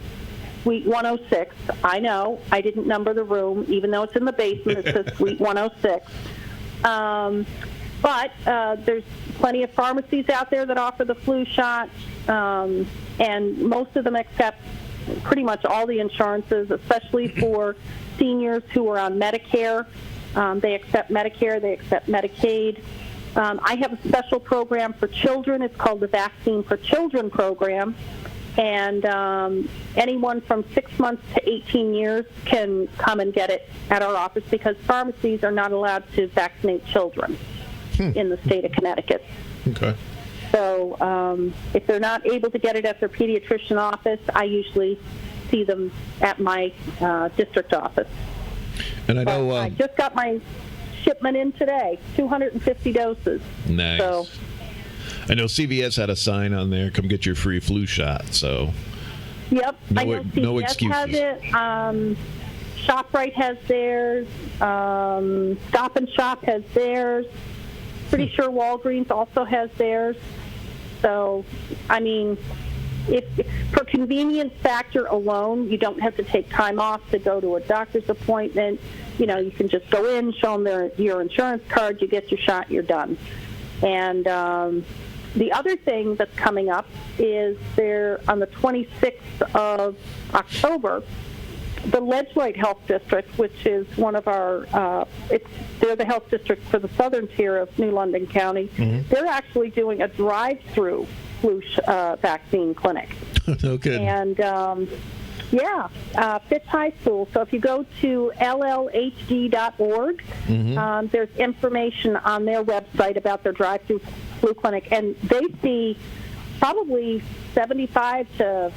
Suite 106. I know, I didn't number the room, even though it's in the basement, it says Suite 106. But there's plenty of pharmacies out there that offer the flu shot, and most of them accept pretty much all the insurances, especially for seniors who are on Medicare. They accept Medicare, they accept Medicaid. I have a special program for children. It's called the Vaccine for Children program. And anyone from 6 months to 18 years can come and get it at our office because pharmacies are not allowed to vaccinate children in the state of Connecticut. Okay. So if they're not able to get it at their pediatrician office, I usually see them at my district office. And I know I just got my shipment in today, 250 doses. Nice. So, I know CVS had a sign on there, come get your free flu shot, so. Yep, I know no CVS excuses. has it. ShopRite has theirs. Stop and Shop has theirs. Pretty sure Walgreens also has theirs. So, I mean, if for convenience factor alone, you don't have to take time off to go to a doctor's appointment. You know, you can just go in, show them your insurance card, you get your shot, you're done. And The other thing that's coming up is there on the 26th of October, the Ledgewlight Health District, which is one of our, they're the health district for the southern tier of New London County. They're actually doing a drive-through flu vaccine clinic. No kidding. And Fitch High School. So if you go to llhd.org, there's information on their website about their drive-through flu clinic, and they see probably 75 to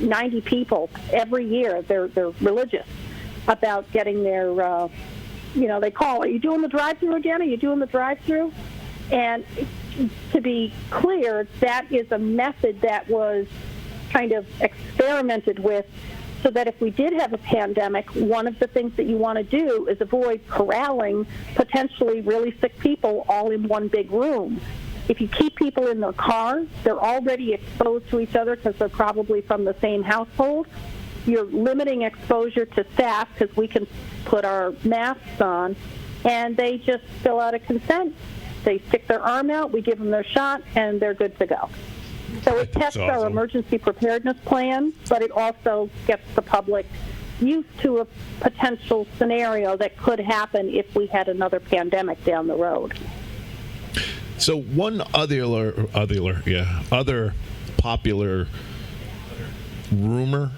90 people every year. They're religious about getting their, they call, are you doing the drive-through again? Are you doing the drive-through? And to be clear, that is a method that was kind of experimented with so that if we did have a pandemic, one of the things that you want to do is avoid corralling potentially really sick people all in one big room. If you keep people in their cars, they're already exposed to each other because they're probably from the same household. You're limiting exposure to staff because we can put our masks on, and they just fill out a consent. They stick their arm out, we give them their shot, and they're good to go. So it tests our emergency preparedness plan, but it also gets the public used to a potential scenario that could happen if we had another pandemic down the road. So one other popular rumor,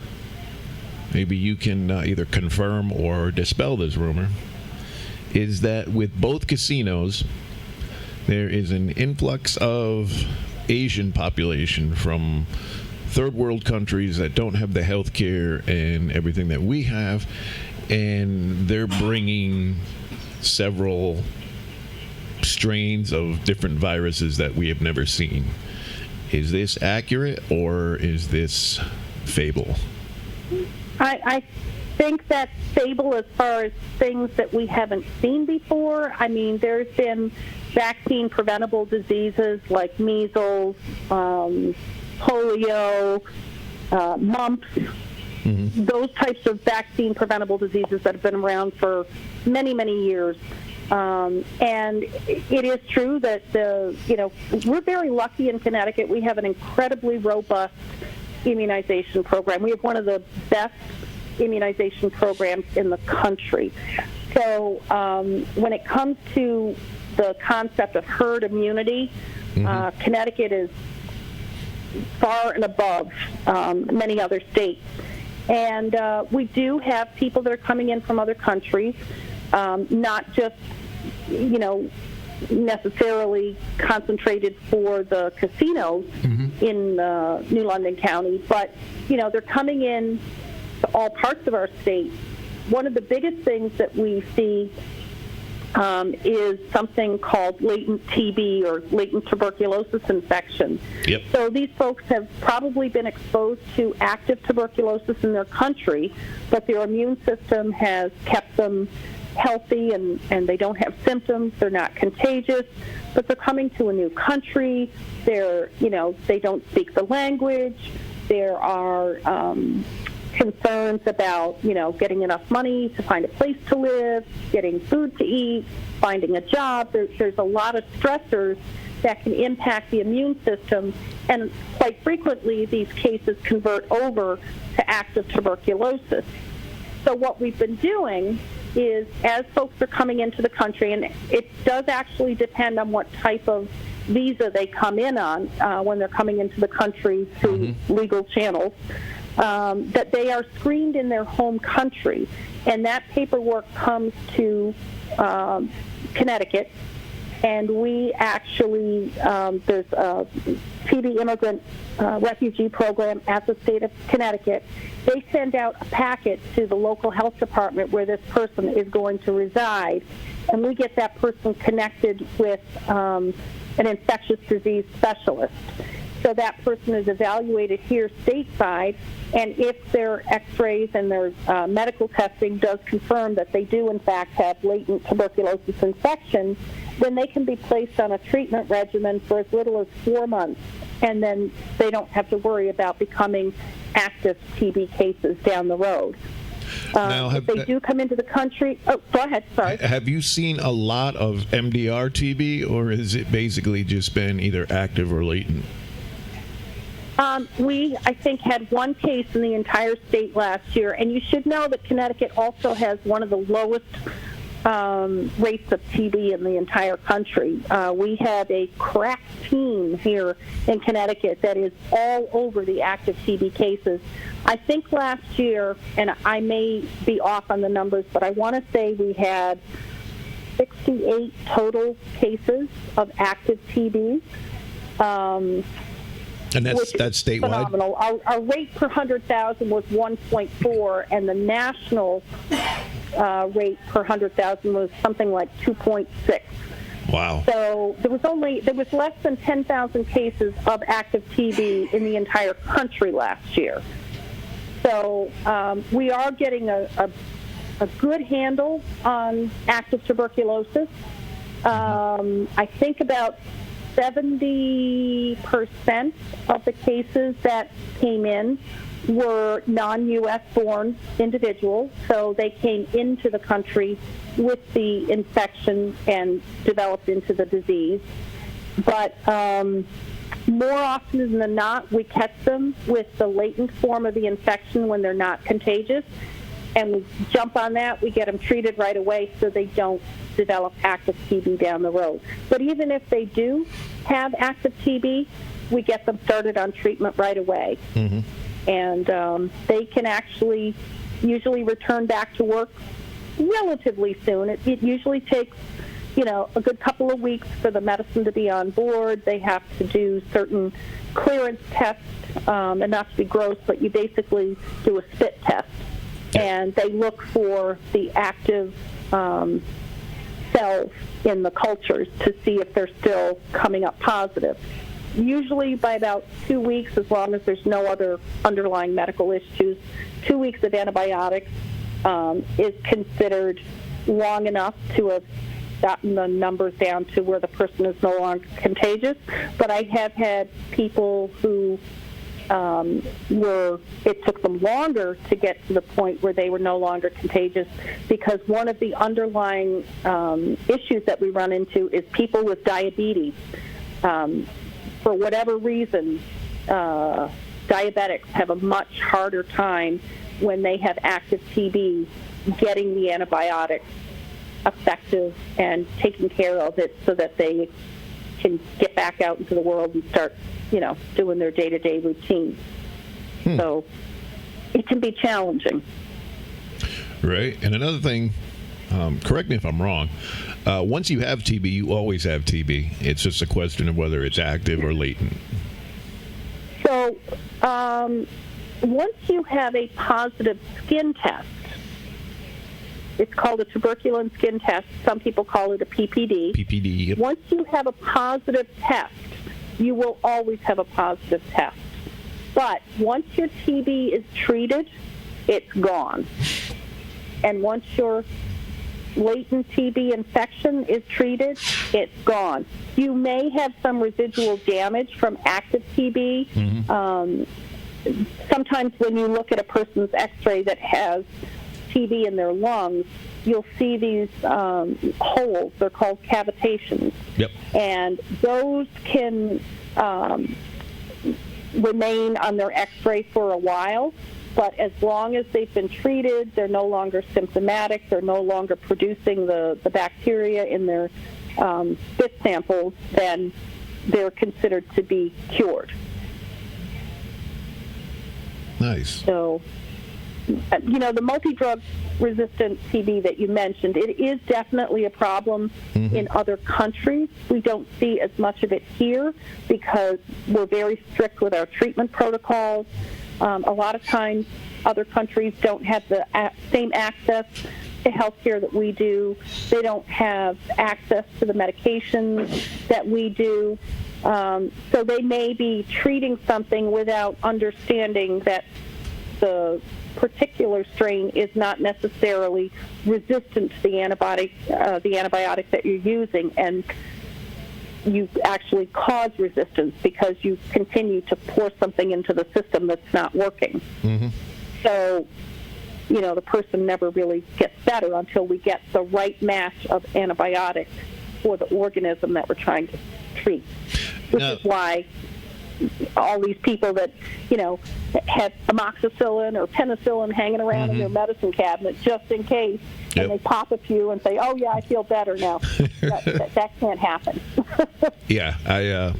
maybe you can either confirm or dispel this rumor, is that with both casinos, there is an influx of Asian population from third world countries that don't have the health care and everything that we have, and they're bringing several strains of different viruses that we have never seen. Is this accurate or is this fable? I think that's fable as far as things that we haven't seen before. I mean, there's been vaccine preventable diseases like measles, polio, mumps, those types of vaccine preventable diseases that have been around for many, many years. And it is true that we're very lucky in Connecticut. We have an incredibly robust immunization program. We have one of the best immunization programs in the country. So when it comes to the concept of herd immunity, Connecticut is far and above many other states. And we do have people that are coming in from other countries, not just, necessarily concentrated for the casinos in New London County, but, they're coming in to all parts of our state. One of the biggest things that we see is something called latent TB or latent tuberculosis infection. Yep. So these folks have probably been exposed to active tuberculosis in their country, but their immune system has kept them healthy and they don't have symptoms. They're not contagious, but they're coming to a new country. They're, they don't speak the language. There are concerns about, getting enough money to find a place to live, getting food to eat, finding a job. There's a lot of stressors that can impact the immune system, and quite frequently these cases convert over to active tuberculosis. So what we've been doing is, as folks are coming into the country, and it does actually depend on what type of visa they come in on when they're coming into the country through legal channels, that they are screened in their home country. And that paperwork comes to Connecticut, and we actually, there's a TB immigrant refugee program at the state of Connecticut. They send out a packet to the local health department where this person is going to reside, and we get that person connected with an infectious disease specialist. So that person is evaluated here stateside, and if their x-rays and their medical testing does confirm that they do in fact have latent tuberculosis infection, then they can be placed on a treatment regimen for as little as 4 months, and then they don't have to worry about becoming active TB cases down the road. Now, if they do come into the country, go ahead. Sorry. Have you seen a lot of MDR TB, or has it basically just been either active or latent? We, I think, had one case in the entire state last year, and you should know that Connecticut also has one of the lowest rates of TB in the entire country. We have a crack team here in Connecticut that is all over the active TB cases. I think last year, and I may be off on the numbers, but I want to say we had 68 total cases of active TB. And that's statewide? Phenomenal. Our rate per 100,000 was 1.4, and the national rate per 100,000 was something like 2.6. Wow. So there was less than 10,000 cases of active TB in the entire country last year. So we are getting a good handle on active tuberculosis. I think about 70% of the cases that came in were non-U.S. born individuals, so they came into the country with the infection and developed into the disease. But more often than not, we catch them with the latent form of the infection when they're not contagious, and we jump on that. We get them treated right away so they don't develop active TB down the road. But even if they do have active TB, we get them started on treatment right away. Mm-hmm. And they can actually usually return back to work relatively soon. It usually takes, a good couple of weeks for the medicine to be on board. They have to do certain clearance tests, and not to be gross, but you basically do a spit test. And they look for the active cells in the cultures to see if they're still coming up positive. Usually by about 2 weeks, as long as there's no other underlying medical issues, 2 weeks of antibiotics is considered long enough to have gotten the numbers down to where the person is no longer contagious. But I have had people who it took them longer to get to the point where they were no longer contagious, because one of the underlying issues that we run into is people with diabetes. For whatever reason, diabetics have a much harder time when they have active TB getting the antibiotics effective and taking care of it so that they can get back out into the world and start doing their day-to-day routine. So it can be challenging. Right. And another thing, correct me if I'm wrong, once you have TB, you always have TB. It's just a question of whether it's active or latent. So once you have a positive skin test, it's called a tuberculin skin test. Some people call it a PPD. PPD, yep. Once you have a positive test, you will always have a positive test. But once your TB is treated, it's gone. And once your latent TB infection is treated, it's gone. You may have some residual damage from active TB. Mm-hmm. Sometimes when you look at a person's x-ray that has TB in their lungs, you'll see these holes. They're called cavitations. Yep. And those can remain on their x-ray for a while, but as long as they've been treated, they're no longer symptomatic, they're no longer producing the bacteria in their spit samples, then they're considered to be cured. Nice. So, the multi-drug resistant TB that you mentioned, it is definitely a problem in other countries. We don't see as much of it here because we're very strict with our treatment protocols. A lot of times other countries don't have the same access to health care that we do. They don't have access to the medications that we do. So they may be treating something without understanding that the particular strain is not necessarily resistant to the antibiotic that you're using, and you actually cause resistance because you continue to pour something into the system that's not working. Mm-hmm. So the person never really gets better until we get the right match of antibiotics for the organism that we're trying to treat, which is why all these people that, had amoxicillin or penicillin hanging around in their medicine cabinet just in case, and they pop a few and say, oh, yeah, I feel better now. that can't happen. Yeah,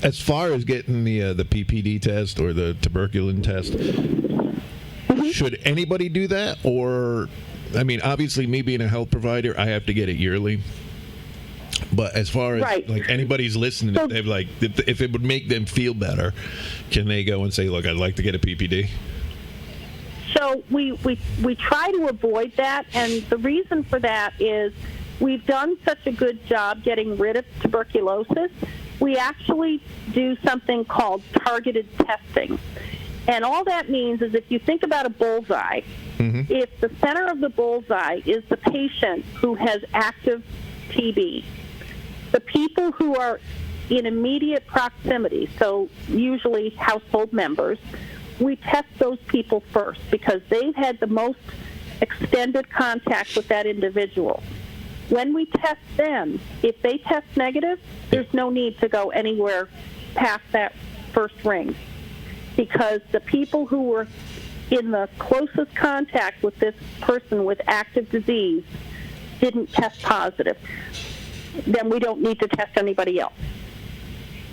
as far as getting the PPD test or the tuberculin test, should anybody do that? Or, I mean, obviously, me being a health provider, I have to get it yearly. But as far as like anybody's listening, if they've if it would make them feel better, can they go and say, "Look, I'd like to get a PPD"? So we try to avoid that, and the reason for that is we've done such a good job getting rid of tuberculosis. We actually do something called targeted testing, and all that means is if you think about a bullseye, if the center of the bullseye is the patient who has active TB. The people who are in immediate proximity, so usually household members, we test those people first because they've had the most extended contact with that individual. When we test them, if they test negative, there's no need to go anywhere past that first ring because the people who were in the closest contact with this person with active disease didn't test positive. Then we don't need to test anybody else.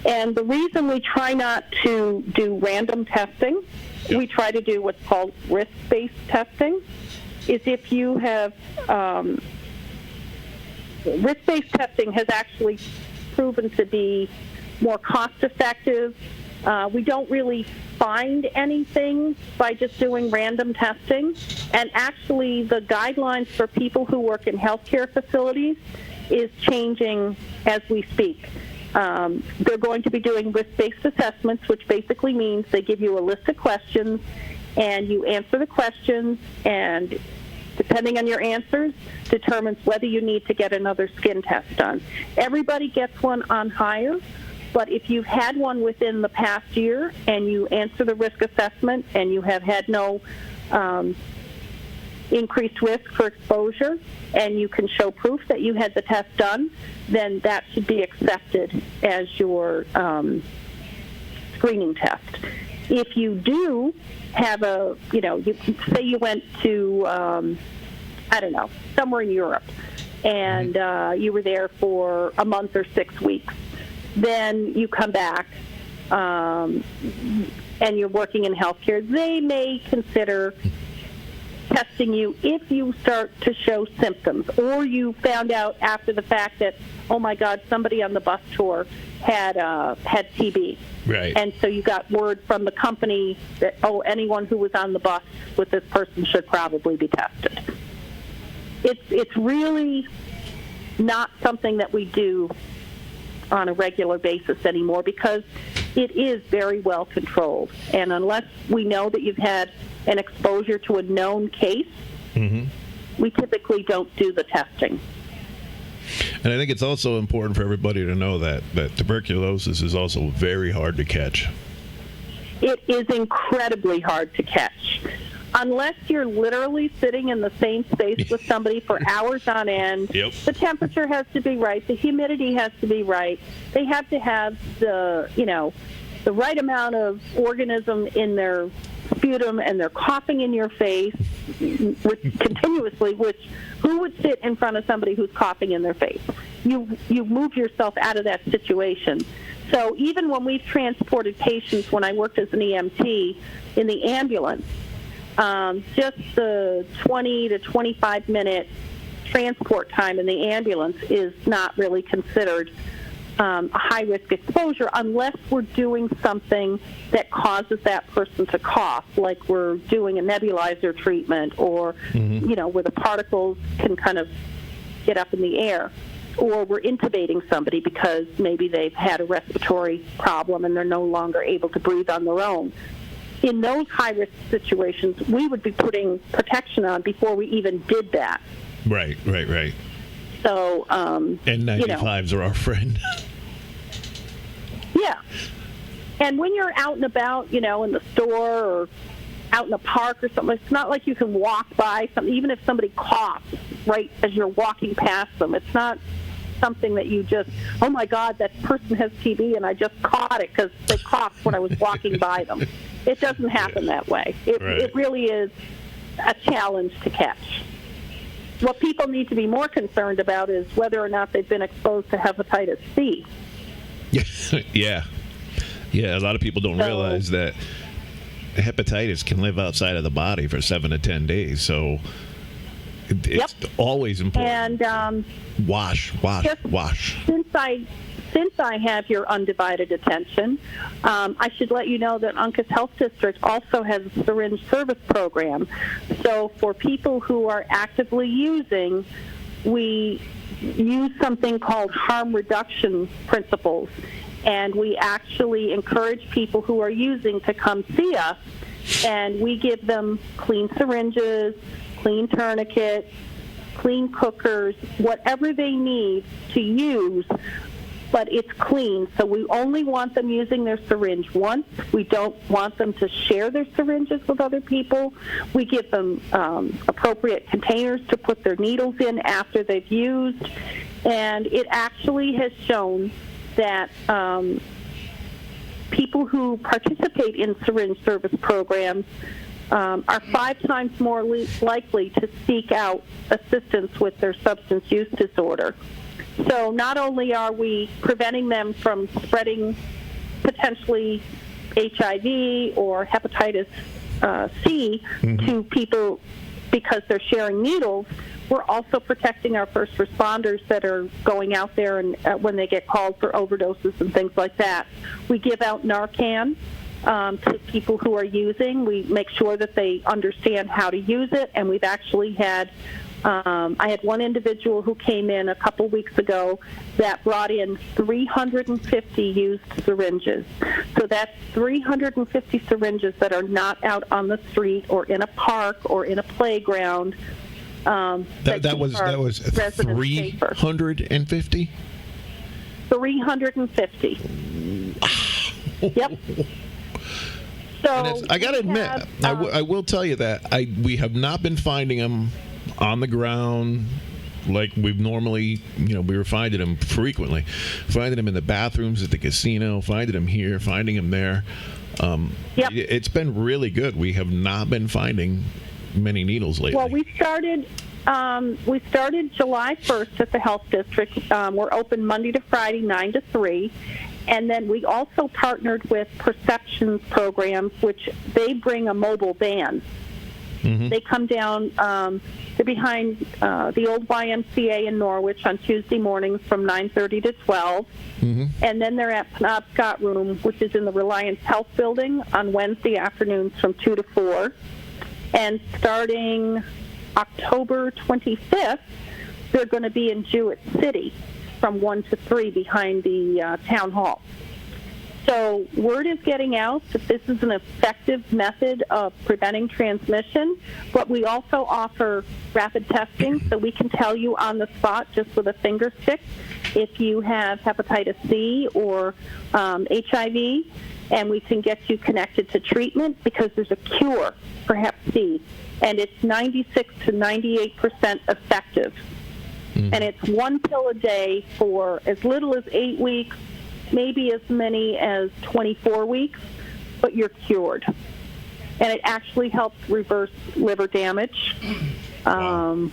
And the reason we try not to do random testing, we try to do what's called risk-based testing, is if you have risk-based testing has actually proven to be more cost-effective. We don't really find anything by just doing random testing. And actually, the guidelines for people who work in healthcare facilities is changing as we speak. They're going to be doing risk-based assessments, which basically means they give you a list of questions, and you answer the questions, and depending on your answers, determines whether you need to get another skin test done. Everybody gets one on hire, but if you've had one within the past year and you answer the risk assessment and you have had no increased risk for exposure, and you can show proof that you had the test done, then that should be accepted as your screening test. If you do have you say you went to, somewhere in Europe, and you were there for a month or 6 weeks, then you come back and you're working in healthcare, they may consider testing you if you start to show symptoms, or you found out after the fact that, oh my God, somebody on the bus tour had TB. Right. And so you got word from the company that, anyone who was on the bus with this person should probably be tested. It's really not something that we do on a regular basis anymore because it is very well controlled. And unless we know that you've had an exposure to a known case, we typically don't do the testing. And I think it's also important for everybody to know that tuberculosis is also very hard to catch. It is incredibly hard to catch. Unless you're literally sitting in the same space with somebody for hours on end, the temperature has to be right, the humidity has to be right. They have to have the right amount of organism in their sputum, and they're coughing in your face continuously, who would sit in front of somebody who's coughing in their face? You move yourself out of that situation. So even when we've transported patients, when I worked as an EMT in the ambulance, just the 20 to 25-minute transport time in the ambulance is not really considered a high-risk exposure unless we're doing something that causes that person to cough, like we're doing a nebulizer treatment or, where the particles can kind of get up in the air, or we're intubating somebody because maybe they've had a respiratory problem and they're no longer able to breathe on their own. In those high-risk situations, we would be putting protection on before we even did that. Right. So, N95s are our friend. Yeah. And when you're out and about, in the store or out in a park or something. It's not like you can walk by something, even if somebody coughs right as you're walking past them. It's not something that you just, oh my God, that person has TB and I just caught it because they coughed when I was walking by them. It doesn't happen that way. It really is a challenge to catch. What people need to be more concerned about is whether or not they've been exposed to hepatitis C. Yeah. A lot of people don't realize that hepatitis can live outside of the body for 7 to 10 days. So it's always important. And wash. Since I have your undivided attention, I should let you know that Uncas Health District also has a syringe service program. So for people who are actively using, we use something called harm reduction principles, and we actually encourage people who are using to come see us, and we give them clean syringes, clean tourniquets, clean cookers, whatever they need to use, but it's clean. So we only want them using their syringe once. We don't want them to share their syringes with other people. We give them appropriate containers to put their needles in after they've used. And it actually has shown that people who participate in syringe service programs are 5 times more likely to seek out assistance with their substance use disorder. So not only are we preventing them from spreading potentially HIV or hepatitis C to people because they're sharing needles, we're also protecting our first responders that are going out there and when they get called for overdoses and things like that. We give out Narcan to people who are using. We make sure that they understand how to use it, and we've actually had I had one individual who came in a couple weeks ago that brought in 350 used syringes. So that's 350 syringes that are not out on the street or in a park or in a playground. That was 350? 350. Yep. So I got to admit, I will tell you that we have not been finding them on the ground like we've normally, we were finding them frequently. Finding them in the bathrooms at the casino, finding them here, finding them there. It's been really good. We have not been finding many needles lately. Well, we started July 1st at the Health District. We're open Monday to Friday, 9 to 3. And then we also partnered with Perceptions Programs, which they bring a mobile van. Mm-hmm. They come down, they're behind the old YMCA in Norwich on Tuesday mornings from 9:30 to 12. Mm-hmm. And then they're at Penobscot Room, which is in the Reliance Health Building, on Wednesday afternoons from 2 to 4. And starting October 25th, they're going to be in Jewett City from 1 to 3 behind the town hall. So word is getting out that this is an effective method of preventing transmission, but we also offer rapid testing, so we can tell you on the spot just with a finger stick if you have hepatitis C or HIV, and we can get you connected to treatment because there's a cure for Hep C, and it's 96 to 98% effective. Mm-hmm. And it's 1 pill a day for as little as 8 weeks, maybe as many as 24 weeks, but you're cured. And it actually helps reverse liver damage. Wow.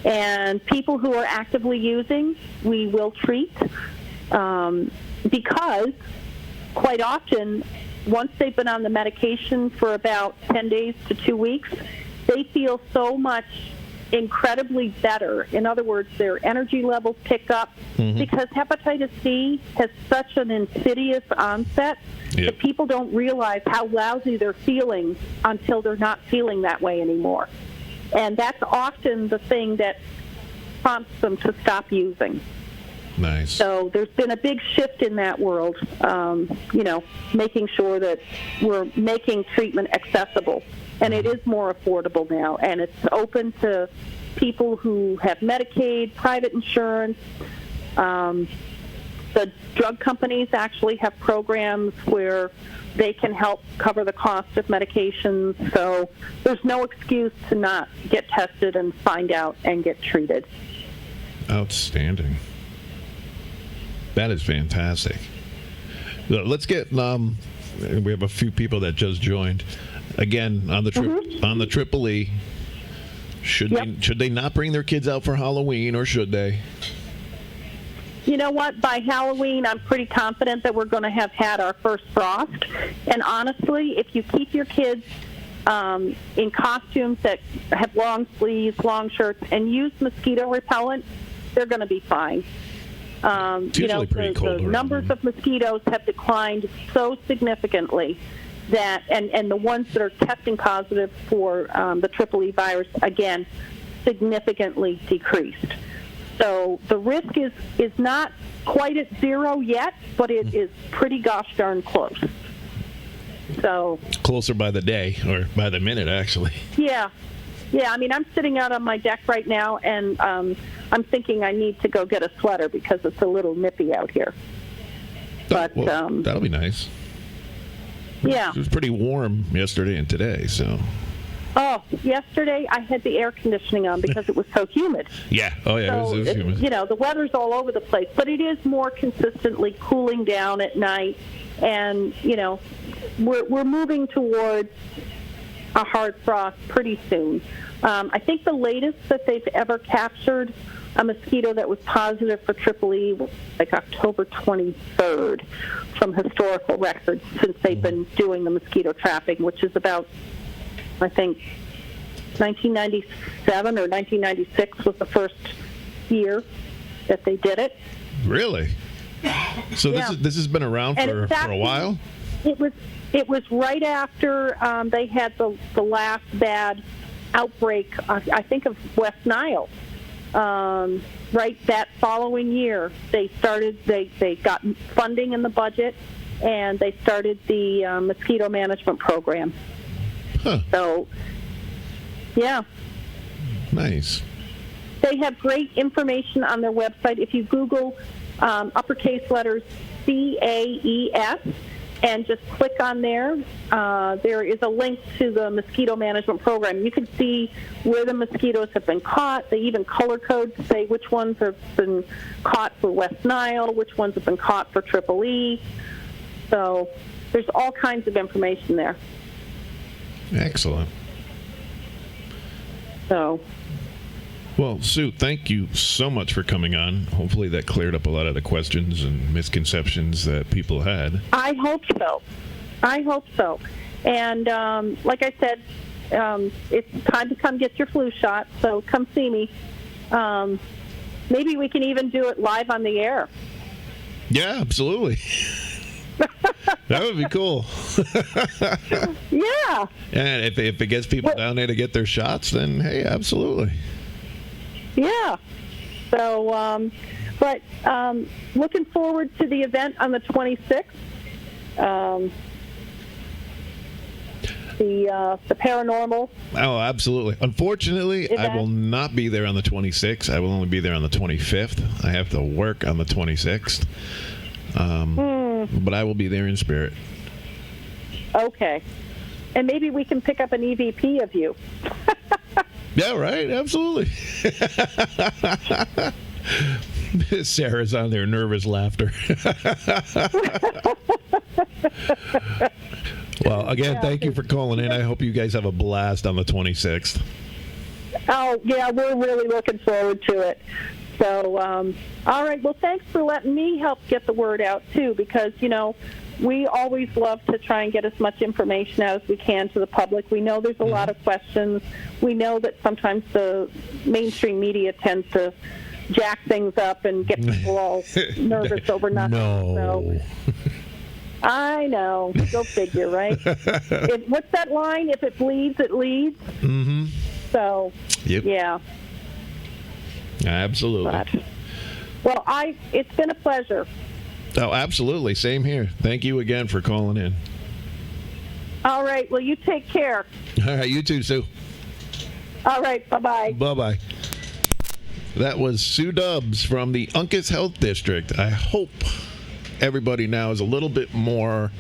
And people who are actively using, we will treat because quite often, once they've been on the medication for about 10 days to 2 weeks, they feel so much incredibly better. In other words, their energy levels pick up because hepatitis C has such an insidious onset that people don't realize how lousy they're feeling until they're not feeling that way anymore. And that's often the thing that prompts them to stop using. Nice. So there's been a big shift in that world, making sure that we're making treatment accessible. And it is more affordable now, and it's open to people who have Medicaid, private insurance, The drug companies actually have programs where they can help cover the cost of medications. So there's no excuse to not get tested and find out and get treated. Outstanding. That is fantastic. Let's get. We have a few people that just joined. Again, on the on the Triple E. Should they not bring their kids out for Halloween, or should they? You know what? By Halloween, I'm pretty confident that we're going to have had our first frost. And honestly, if you keep your kids in costumes that have long sleeves, long shirts, and use mosquito repellent, they're going to be fine. It's usually pretty cold. The numbers of mosquitoes have declined so significantly that, and the ones that are testing positive for the Triple E virus, again, significantly decreased. So the risk is not quite at zero yet, but it is pretty gosh darn close. So closer by the day, or by the minute, actually. Yeah. I mean, I'm sitting out on my deck right now, and I'm thinking I need to go get a sweater because it's a little nippy out here. But that'll be nice. Yeah. It was pretty warm yesterday and today, so. Oh, yesterday I had the air conditioning on because it was so humid. Yeah. Oh, yeah. So it was humid. You know, the weather's all over the place, but it is more consistently cooling down at night, and you know, we're moving towards a hard frost pretty soon. I think the latest that they've ever captured a mosquito that was positive for Triple E was like October 23rd from historical records, since they've been doing the mosquito trapping, which is about, I think, 1997 or 1996 was the first year that they did it. Really? So this has been around for a while? It was right after they had the last bad outbreak, I think, of West Nile. Right that following year, they got funding in the budget, and they started the mosquito management program. Huh. So, yeah. Nice. They have great information on their website. If you Google uppercase letters CAES and just click on there, there is a link to the mosquito management program. You can see where the mosquitoes have been caught. They even color code to say which ones have been caught for West Nile, which ones have been caught for Triple E. So there's all kinds of information there. Excellent. So, well, Sue, thank you so much for coming on. Hopefully that cleared up a lot of the questions and misconceptions that people had. I hope so. And like I said, it's time to come get your flu shot, so come see me. Maybe we can even do it live on the air. Yeah, absolutely. That would be cool. Yeah. And if it gets people down there to get their shots, then hey, absolutely. Yeah. So, but looking forward to the event on the 26th. The paranormal. Oh, absolutely. Unfortunately, event. I will not be there on the 26th. I will only be there on the 25th. I have to work on the 26th. But I will be there in spirit. Okay. And maybe we can pick up an EVP of you. Yeah, right. Absolutely. Sarah's on there, nervous laughter. Well, again, thank you for calling in. I hope you guys have a blast on the 26th. Oh, yeah, we're really looking forward to it. So, all right. Well, thanks for letting me help get the word out, too, because, you know, we always love to try and get as much information out as we can to the public. We know there's a lot of questions. We know that sometimes the mainstream media tends to jack things up and get people all nervous over nothing. No. So, I know. Go figure, right? What's that line? If it bleeds, it leads. Mm-hmm. So, yep. Yeah. Absolutely. But, well, it's been a pleasure. Oh, absolutely. Same here. Thank you again for calling in. All right. Well, you take care. All right. You too, Sue. All right. Bye-bye. Bye-bye. That was Sue Dubs from the Uncas Health District. I hope everybody now is a little bit more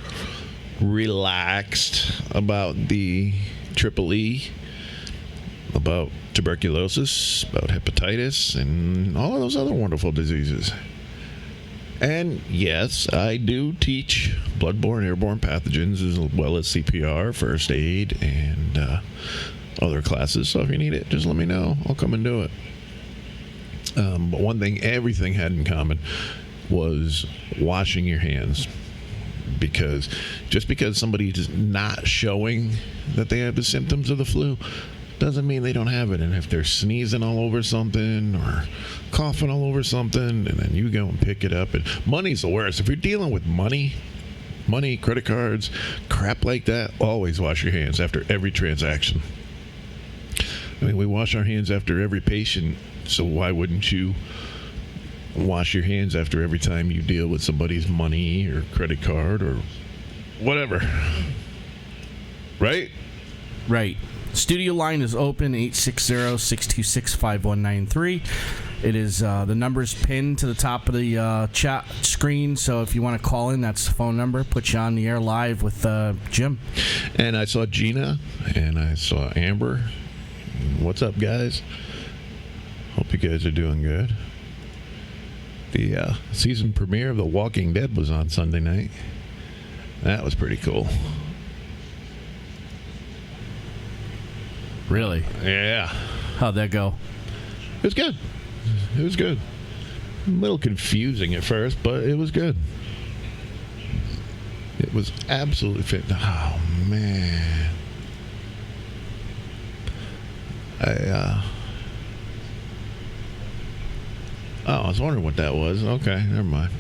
relaxed about the Triple E, about tuberculosis, about hepatitis, and all of those other wonderful diseases. And yes, I do teach bloodborne, airborne pathogens as well as CPR, first aid, and other classes. So if you need it, just let me know. I'll come and do it. But one thing everything had in common was washing your hands. Because just because somebody is not showing that they have the symptoms of the flu doesn't mean they don't have it. And if they're sneezing all over something or coughing all over something, and then you go and pick it up, and money's the worst. If you're dealing with money, credit cards, crap like that, always wash your hands after every transaction. I mean, we wash our hands after every patient, so why wouldn't you wash your hands after every time you deal with somebody's money or credit card or whatever? Right? Right. Studio line is open, 860-626-5193. It is the number's pinned to the top of the chat screen, so if you want to call in, that's the phone number. Put you on the air live with Jim. And I saw Gina, and I saw Amber. What's up, guys? Hope you guys are doing good. The season premiere of The Walking Dead was on Sunday night. That was pretty cool. Really? Yeah. How'd that go? It was good. It was good. A little confusing at first, but it was good. It was absolutely fit. Oh, man. I was wondering what that was. Okay, never mind.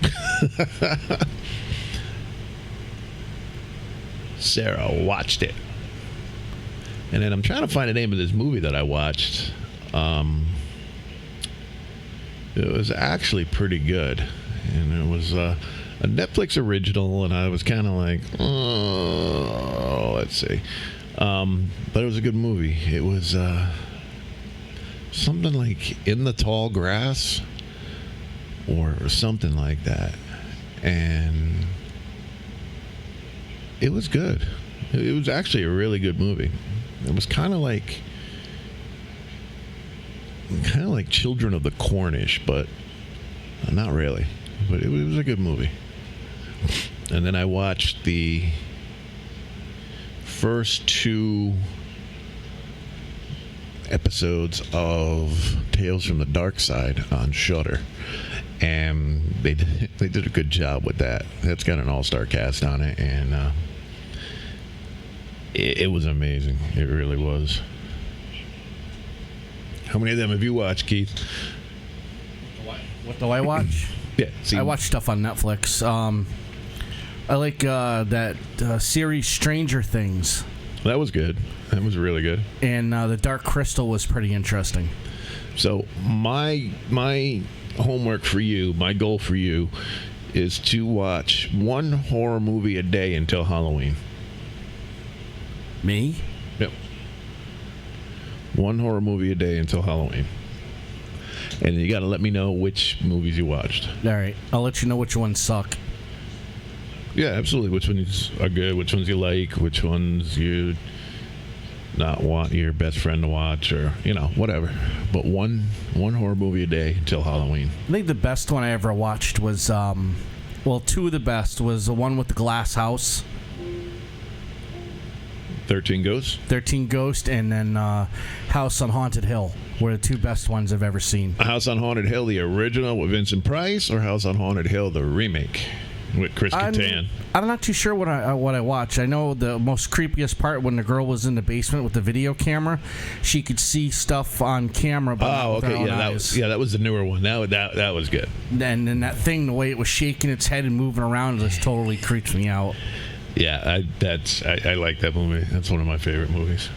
Sarah watched it. And then I'm trying to find the name of this movie that I watched. It was actually pretty good. And it was a Netflix original, and I was kind of like, oh, let's see. But it was a good movie. It was something like In the Tall Grass or something like that. And it was good. It was actually a really good movie. It was kind of like Children of the Cornish, but not really. But it was a good movie. And then I watched the first 2 episodes of Tales from the Dark Side on Shudder, and they did a good job with that. That's got an all-star cast on it, and it was amazing. It really was. How many of them have you watched, Keith? What do I watch? Yeah, I watch stuff on Netflix. I like that series Stranger Things. That was good. That was really good. And The Dark Crystal was pretty interesting. So my homework for you, my goal for you, is to watch 1 horror movie a day until Halloween. Me? Yep. 1 horror movie a day until Halloween. And you got to let me know which movies you watched. All right. I'll let you know which ones suck. Yeah, absolutely. Which ones are good, which ones you like, which ones you not want your best friend to watch, or, whatever. But one horror movie a day until Halloween. I think the best one I ever watched was, 2 of the best was the one with the glass house. 13 Ghosts? 13 Ghost, and then House on Haunted Hill were the 2 best ones I've ever seen. House on Haunted Hill, the original with Vincent Price, or House on Haunted Hill, the remake with Chris Kattan? I'm not too sure what I watched. I know the most creepiest part when the girl was in the basement with the video camera, she could see stuff on camera. But not with her own eyes. That was the newer one. That was good. And then that thing, the way it was shaking its head and moving around, just totally creeped me out. Yeah, I like that movie. That's one of my favorite movies.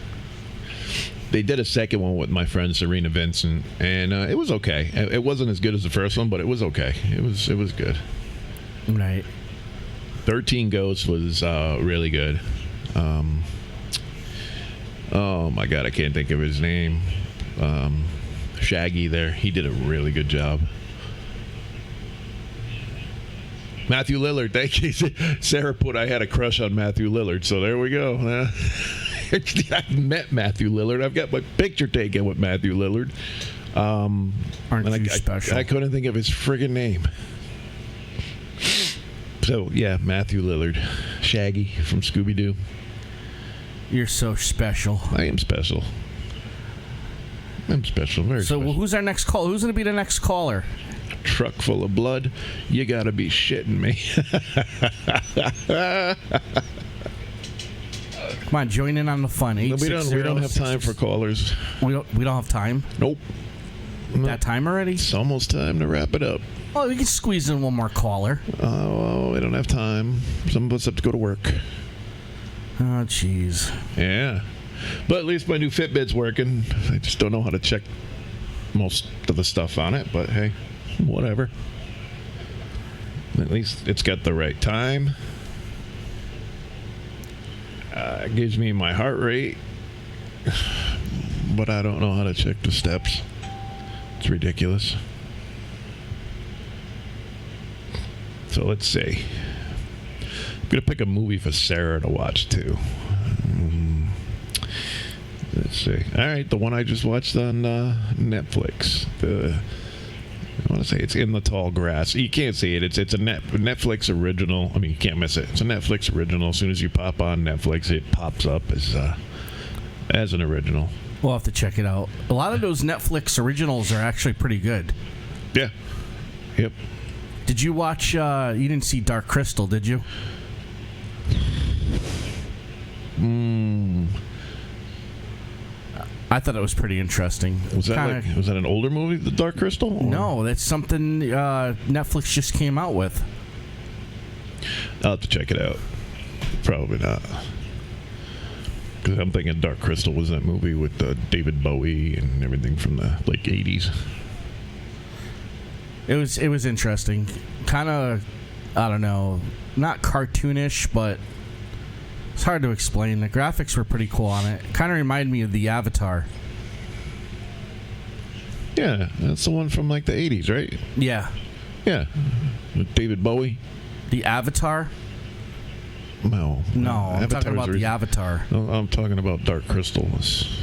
They did a second one with my friend Serena Vincent, and it was okay. It wasn't as good as the first one, but it was okay. It was good. Right. 13 Ghosts was really good. Oh my God, I can't think of his name. Shaggy there. He did a really good job. Matthew Lillard, thank you. Sarah put I had a crush on Matthew Lillard, so there we go. I've met Matthew Lillard. I've got my picture taken with Matthew Lillard. Aren't you special? I couldn't think of his friggin' name. So, yeah, Matthew Lillard. Shaggy from Scooby-Doo. You're so special. I am special. I'm special, very so special. who's our next call? Who's going to be the next caller? Truck full of blood. You gotta be shitting me. Come on, join in on the fun. We don't have time for callers. We don't have time? Nope. That time already? It's almost time to wrap it up. Oh, we can squeeze in one more caller. Oh, we don't have time. Some of us have to go to work. Oh, jeez. Yeah. But at least my new Fitbit's working. I just don't know how to check most of the stuff on it, but hey, whatever. At least it's got the right time. It gives me my heart rate, but I don't know how to check the steps. It's ridiculous. So let's see. I'm going to pick a movie for Sarah to watch, too. Let's see. All right, the one I just watched on Netflix. I want to say it's In the Tall Grass. You can't see it. It's a Netflix original. I mean, you can't miss it. It's a Netflix original. As soon as you pop on Netflix, it pops up as an original. We'll have to check it out. A lot of those Netflix originals are actually pretty good. Yeah. Yep. Did you watch, you didn't see Dark Crystal, did you? I thought it was pretty interesting. Was that an older movie, The Dark Crystal? Or? No, that's something Netflix just came out with. I'll have to check it out. Probably not. Because I'm thinking Dark Crystal was that movie with David Bowie and everything from the like 80s. It was interesting. Kind of, I don't know, not cartoonish, but it's hard to explain. The graphics were pretty cool on it. Kind of reminded me of the Avatar. Yeah, that's the one from like the 80s, right? Yeah. Yeah. With David Bowie. The Avatar? No, I'm talking about the Avatar. No, I'm talking about Dark Crystal.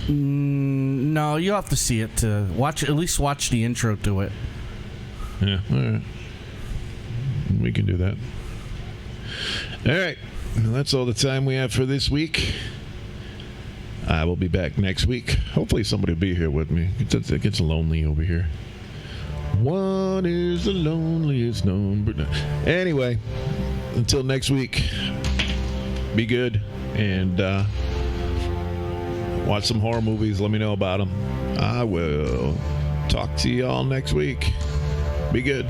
No, you'll have to see it to watch. At least watch the intro to it. Yeah, all right. We can do that. All right. Well, that's all the time we have for this week. I will be back next week. Hopefully somebody will be here with me. It gets lonely over here. What is the loneliest number? Anyway, until next week, be good and watch some horror movies. Let me know about them. I will talk to you all next week. Be good.